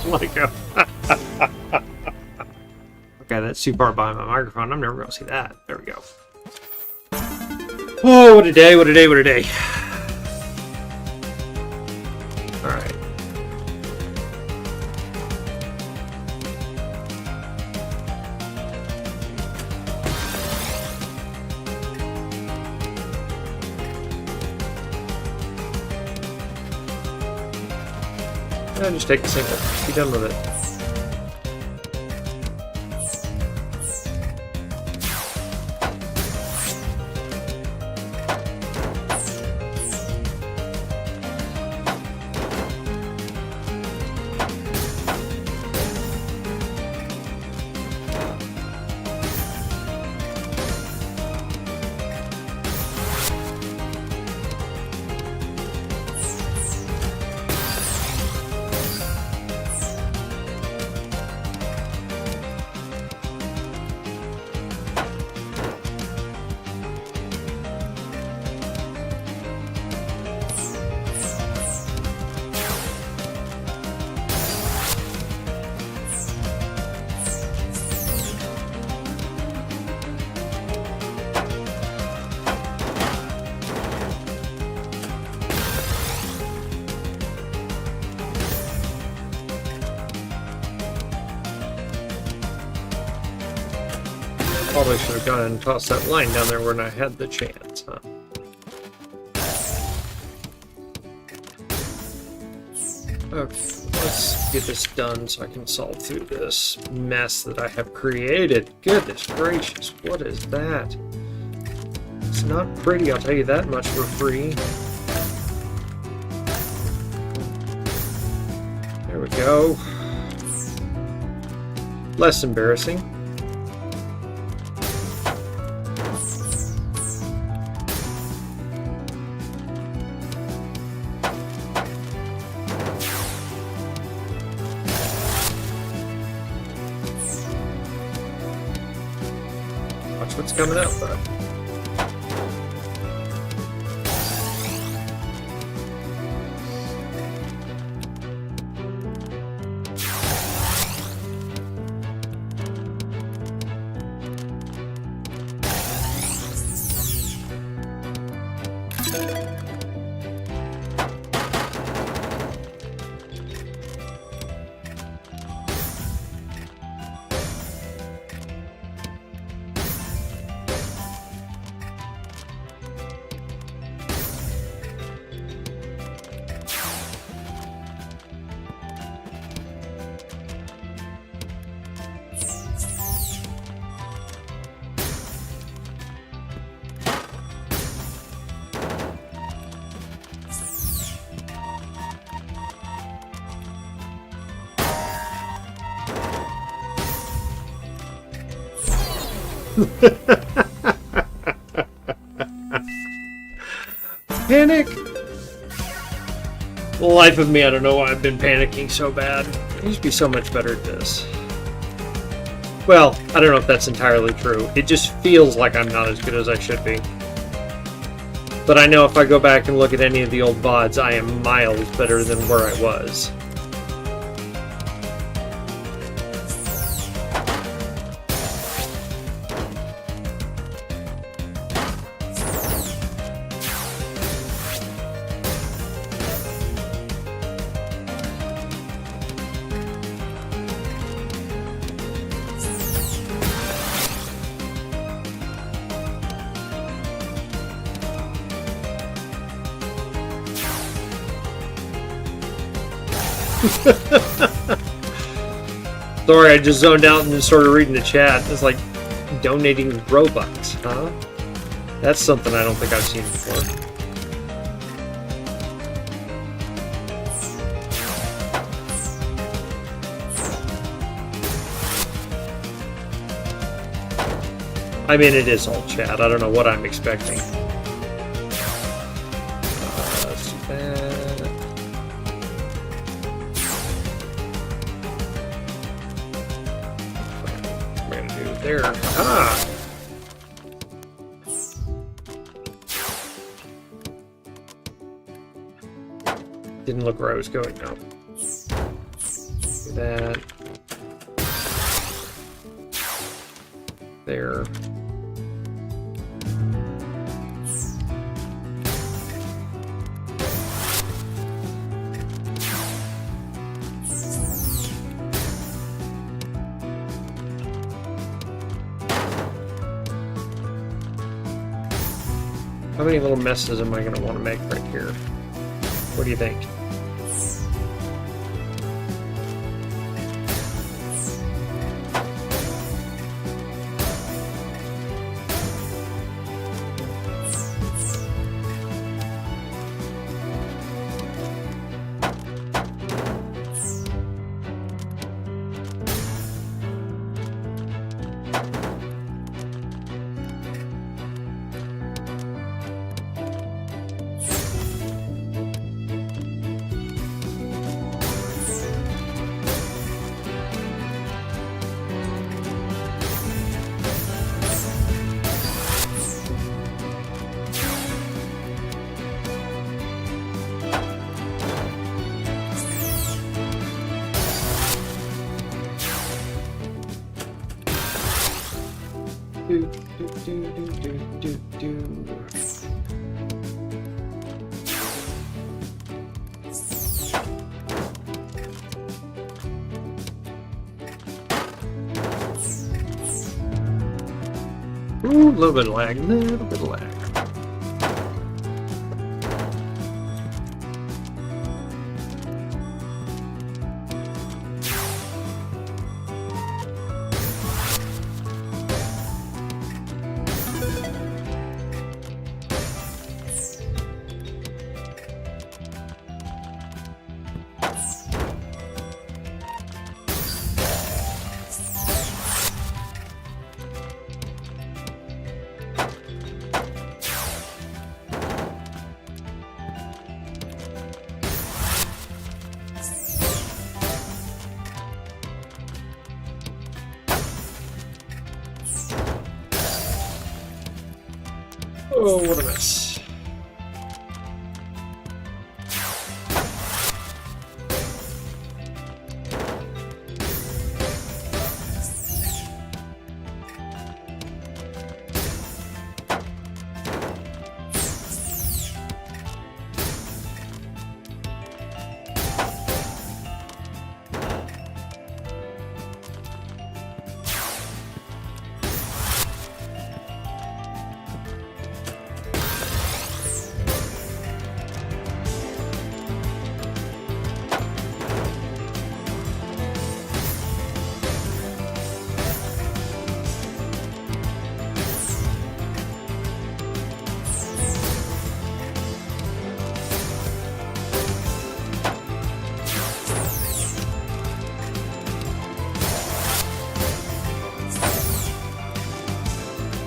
Let go. Okay, that's too far behind my microphone. I'm never going to see that. There we go. Oh, what a day, what a day, what a day. Alright. Yeah, just take a single. Be done with it. Probably should have gone and tossed that line down there when I had the chance, huh? Okay, let's get this done so I can solve through this mess that I have created. Goodness gracious, what is that? It's not pretty, I'll tell you that much for free. There we go. Less embarrassing. Watch what's coming up, bud. Panic! The life of me, I don't know why I've been panicking so bad. I used to be so much better at this. Well, I don't know if that's entirely true. It just feels like I'm not as good as I should be. But I know if I go back and look at any of the old VODs, I am miles better than where I was. Sorry, I just zoned out and just started reading the chat. It's like donating Robux, huh? That's something I don't think I've seen before. I mean, it is all chat. I don't know what I'm expecting. Let's do that. There. Ah! Didn't look where I was going now. That. There. How many little messes am I going to want to make right here? What do you think? Do, do, do, do, do, do, do. Ooh, a little bit of lag, little bit of lag. Oh, what a mess.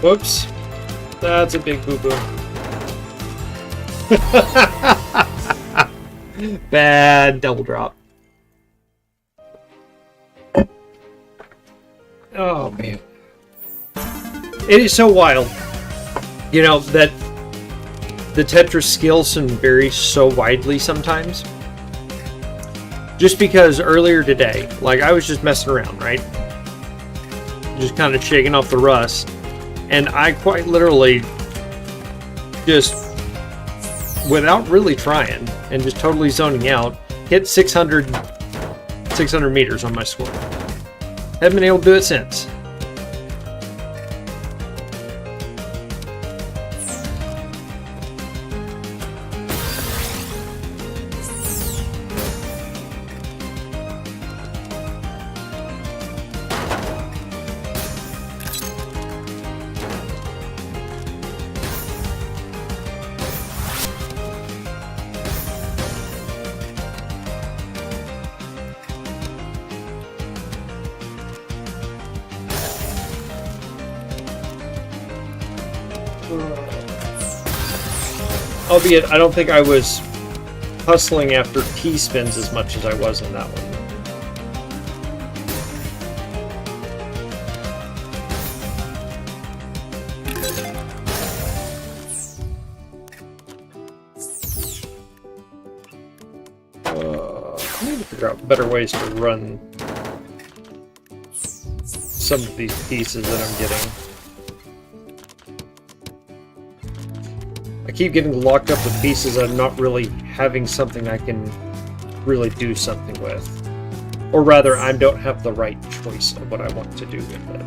Whoops. That's a big boo-boo. Bad double drop. Oh, man. It is so wild, you know, that the Tetris skills can vary so widely sometimes. Just because earlier today, like, I was just messing around, right? Just kind of shaking off the rust. And I quite literally just, without really trying and just totally zoning out, hit 600 meters on my score. Haven't been able to do it since. Albeit, I don't think I was hustling after key spins as much as I was in that one. I need to figure out better ways to run some of these pieces that I'm getting. I keep getting locked up with pieces I'm not really having something I can really do something with. Or rather, I don't have the right choice of what I want to do with it.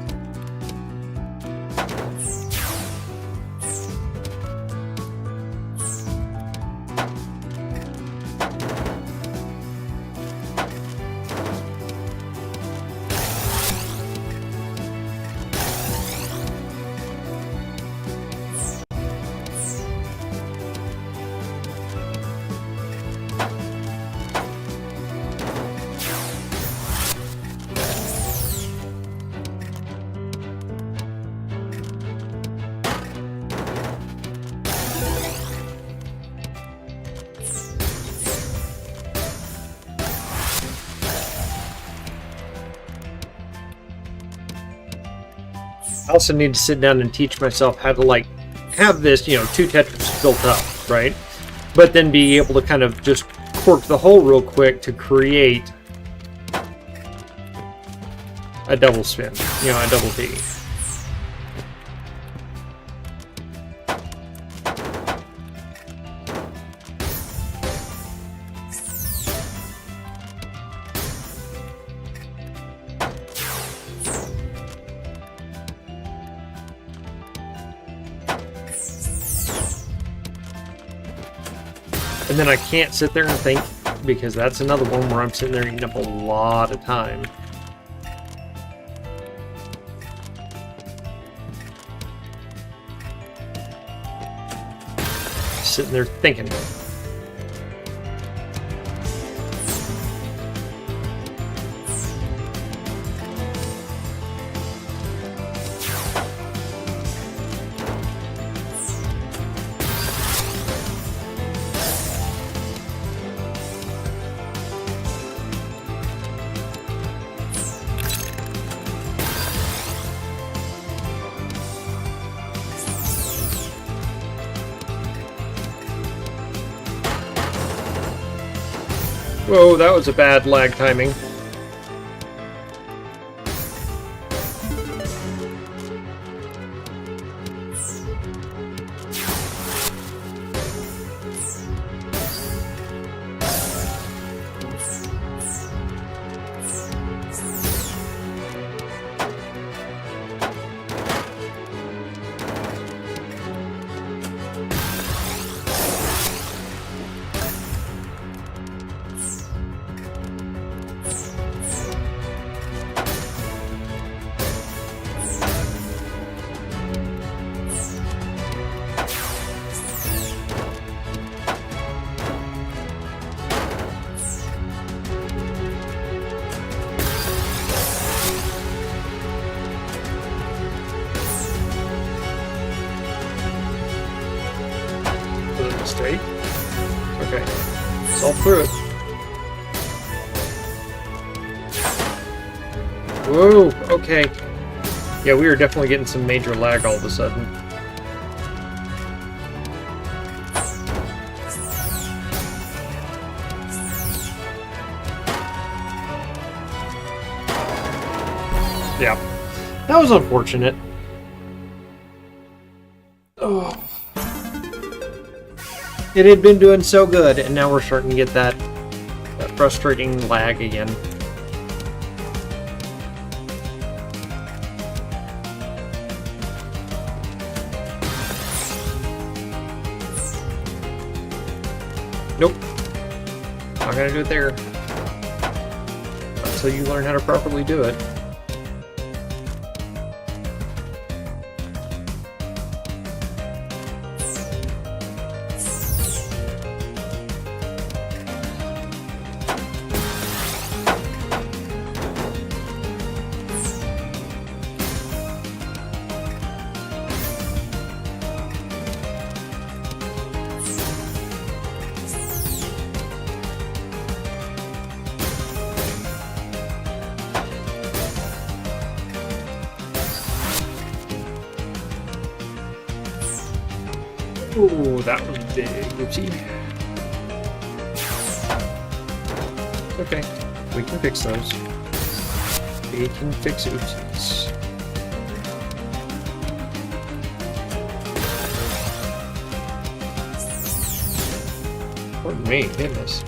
I also need to sit down and teach myself how to, like, have this, you know, 2 Tetris built up, right? But then be able to kind of just cork the hole real quick to create a double spin, you know, a double D. And then I can't sit there and think, because that's another one where I'm sitting there eating up a lot of time. Sitting there thinking. Whoa, that was a bad lag timing. Straight. Okay. Solve through it. Whoa, okay. Yeah, we are definitely getting some major lag all of a sudden. Yeah. That was unfortunate. Oh. It had been doing so good, and now we're starting to get that frustrating lag again. Nope. Not gonna do it there. Until you learn how to properly do it. Ooh, that was big. Oopsie. Okay, we can fix those. We can fix oopsies. Pardon me, goodness.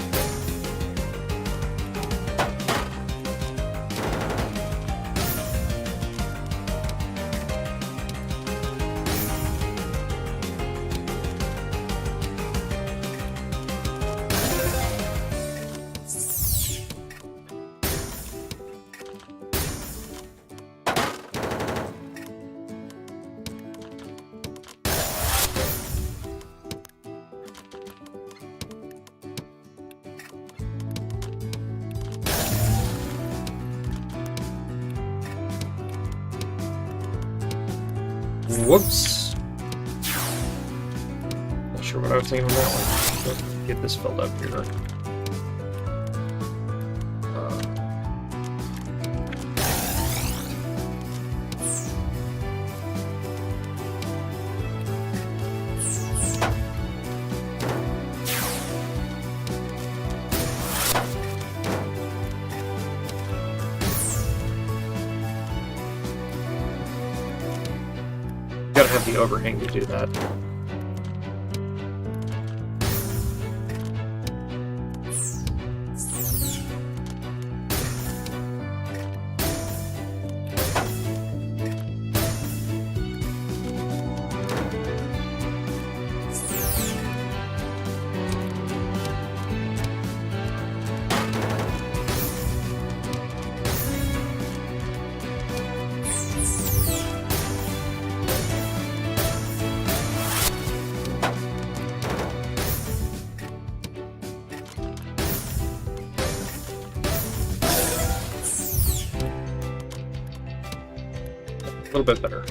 Whoops. Not sure what I was thinking on that one. Let's get this filled up here. Gotta have the overhang to do that. A little bit better.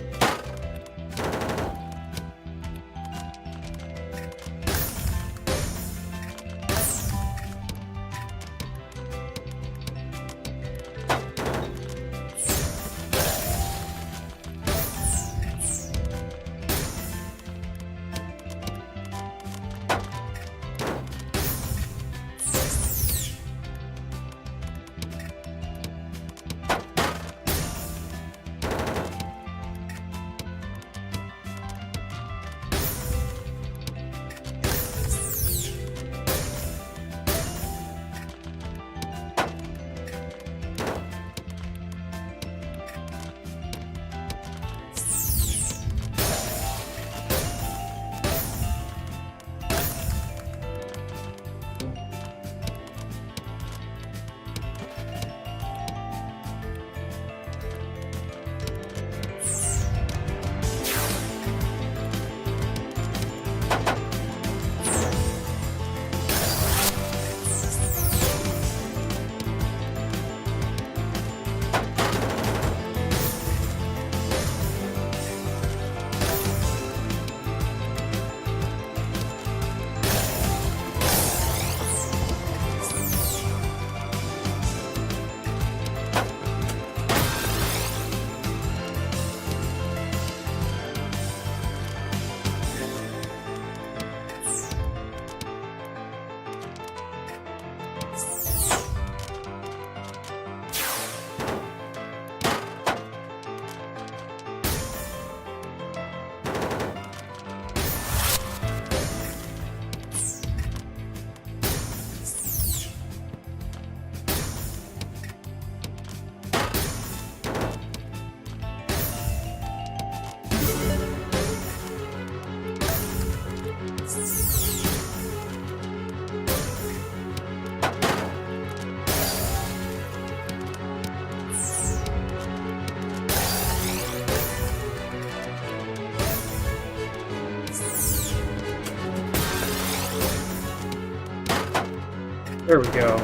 There we go.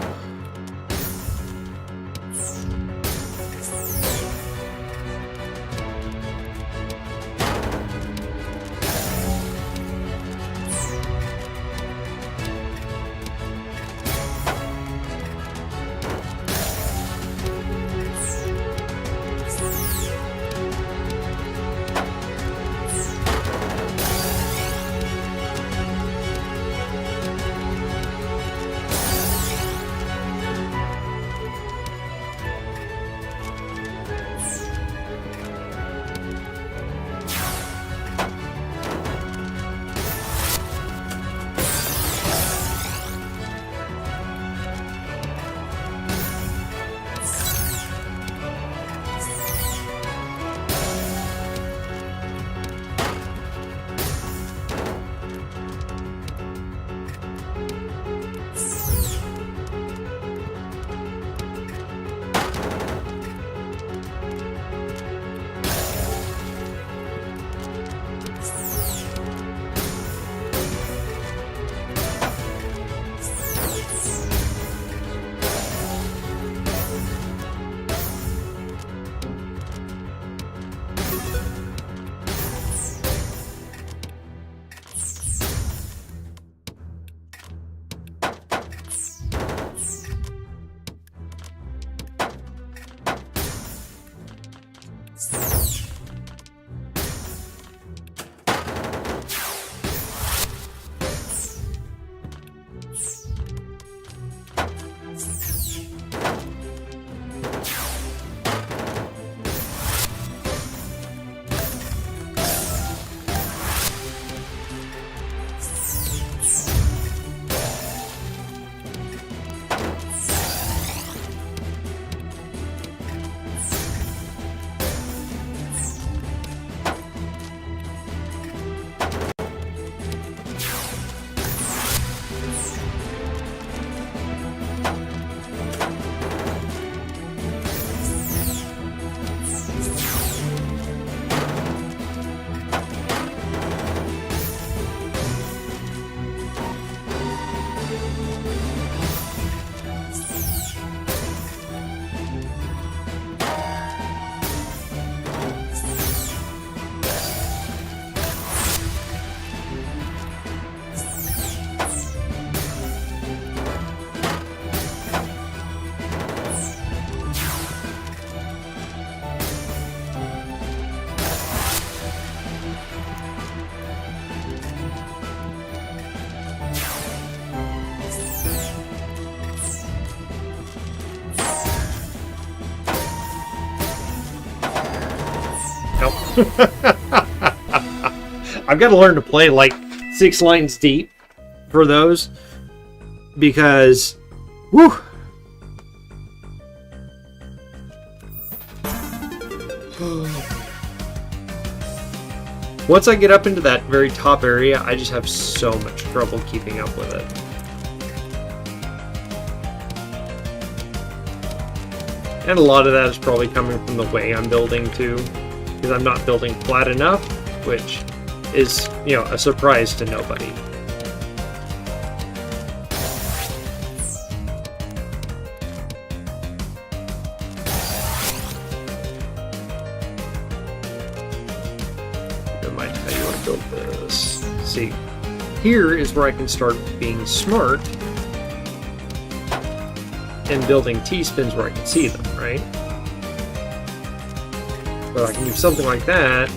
I've got to learn to play like 6 lines deep for those because, whew. Once I get up into that very top area, I just have so much trouble keeping up with it. And a lot of that is probably coming from the way I'm building too, because I'm not building flat enough, which is, you know, a surprise to nobody. I might tell you how to build this. See, here is where I can start being smart and building T-spins where I can see them, right? But I can do something like that.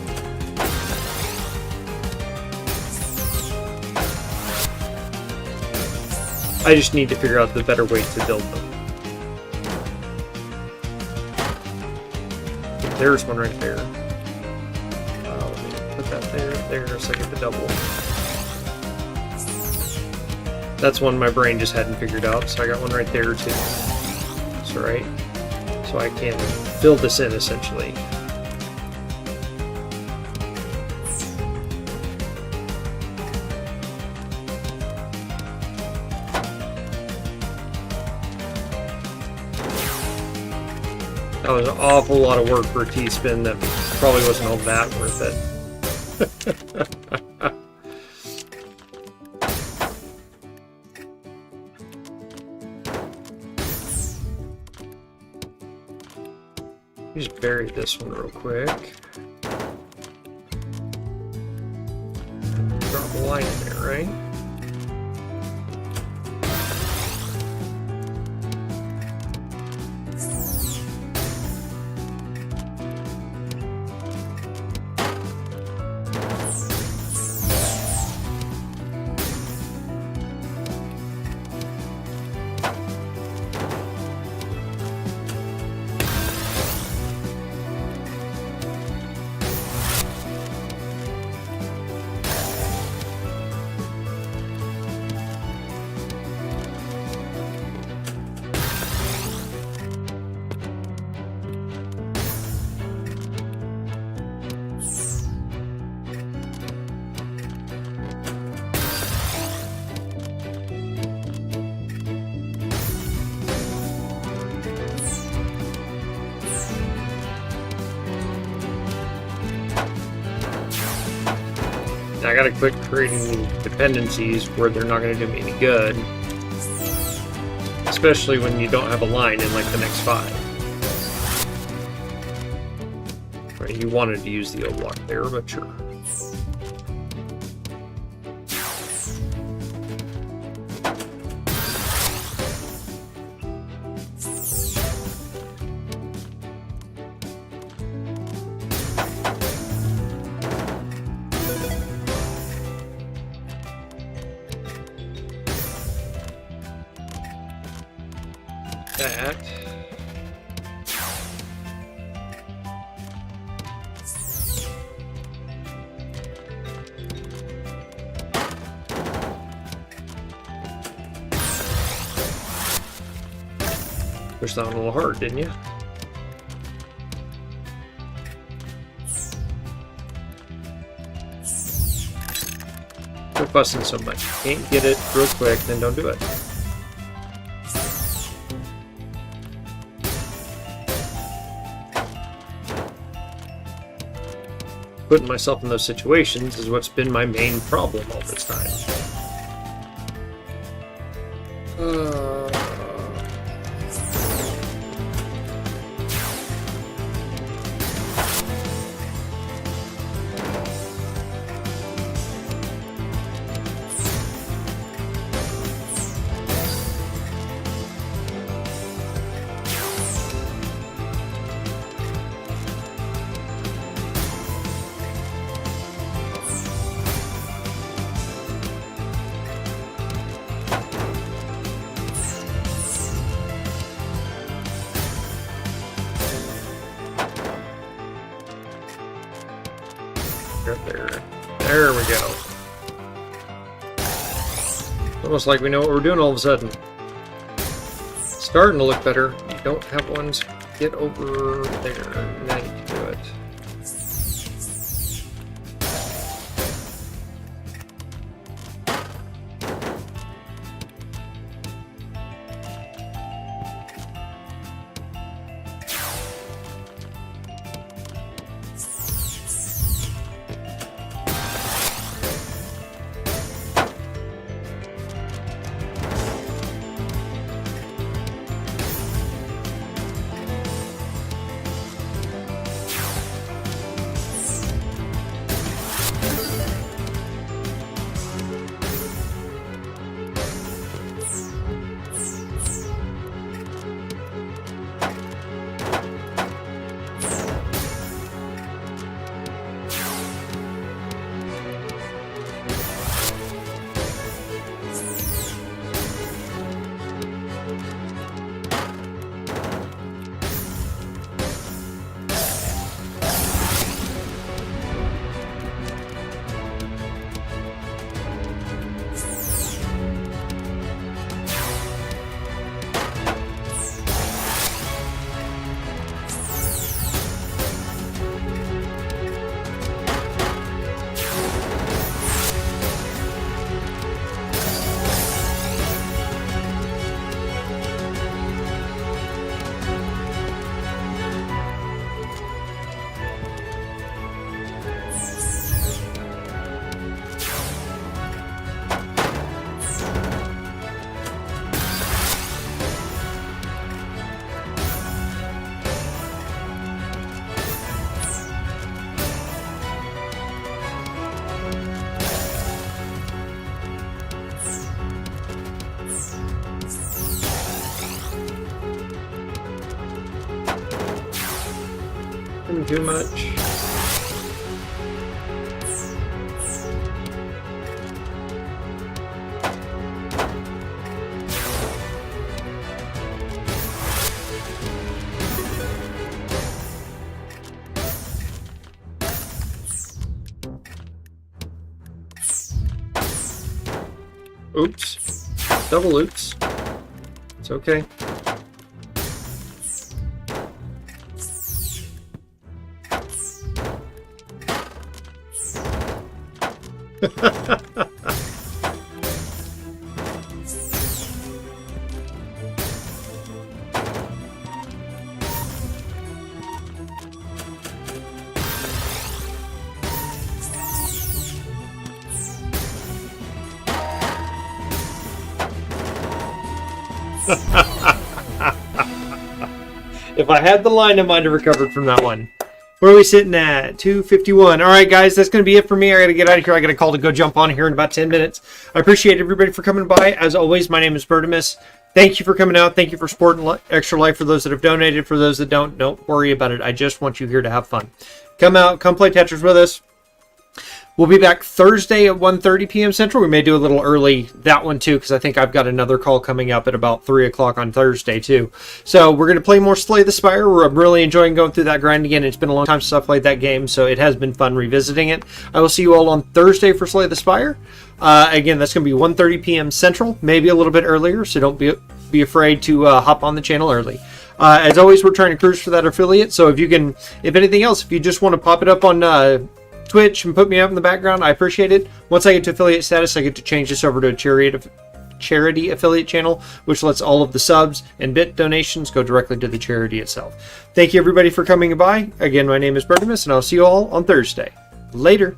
I just need to figure out the better way to build them. There's one right there. Let me put that there, so I get the double. That's one my brain just hadn't figured out, so I got one right there too. That's right. So I can fill this in essentially. That was an awful lot of work for a T-spin that probably wasn't all that worth it. Just bury this one real quick. Drop a line in there, right? I gotta quit creating dependencies where they're not gonna do me any good. Especially when you don't have a line in like the next 5. Right, you wanted to use the old block there, but sure. That. Pushed that one a little hard, didn't you? Quit fussing so much. Can't get it real quick, then don't do it. Putting myself in those situations is what's been my main problem all this time. Right there. There we go. Almost like we know what we're doing all of a sudden. Starting to look better. You don't have ones get over there. Now you can do it. Didn't do much. Oops. Double oops. It's okay. If I had the line, I might have recovered from that one. Where are we sitting at? 2:51. All right, guys, that's going to be it for me. I got to get out of here. I got a call to go jump on here in about 10 minutes. I appreciate everybody for coming by. As always, my name is Bertimus. Thank you for coming out. Thank you for supporting Extra Life. For those that have donated, for those that don't worry about it. I just want you here to have fun. Come out, come play Tetris with us. We'll be back Thursday at 1:30 p.m. Central. We may do a little early that one too, because I think I've got another call coming up at about 3 o'clock on Thursday too. So we're going to play more Slay the Spire. I'm really enjoying going through that grind again. It's been a long time since I played that game, so it has been fun revisiting it. I will see you all on Thursday for Slay the Spire. Again, that's going to be 1:30 p.m. Central, maybe a little bit earlier, so don't be afraid to hop on the channel early. As always, we're trying to cruise for that affiliate, so if anything else, if you just want to pop it up on Twitch and put me up in the background, I appreciate it. Once I get to affiliate status, I get to change this over to a charity affiliate channel, which lets all of the subs and bit donations go directly to the charity itself. Thank you everybody for coming by. Again, my name is Bertimus, and I'll see you all on Thursday. Later.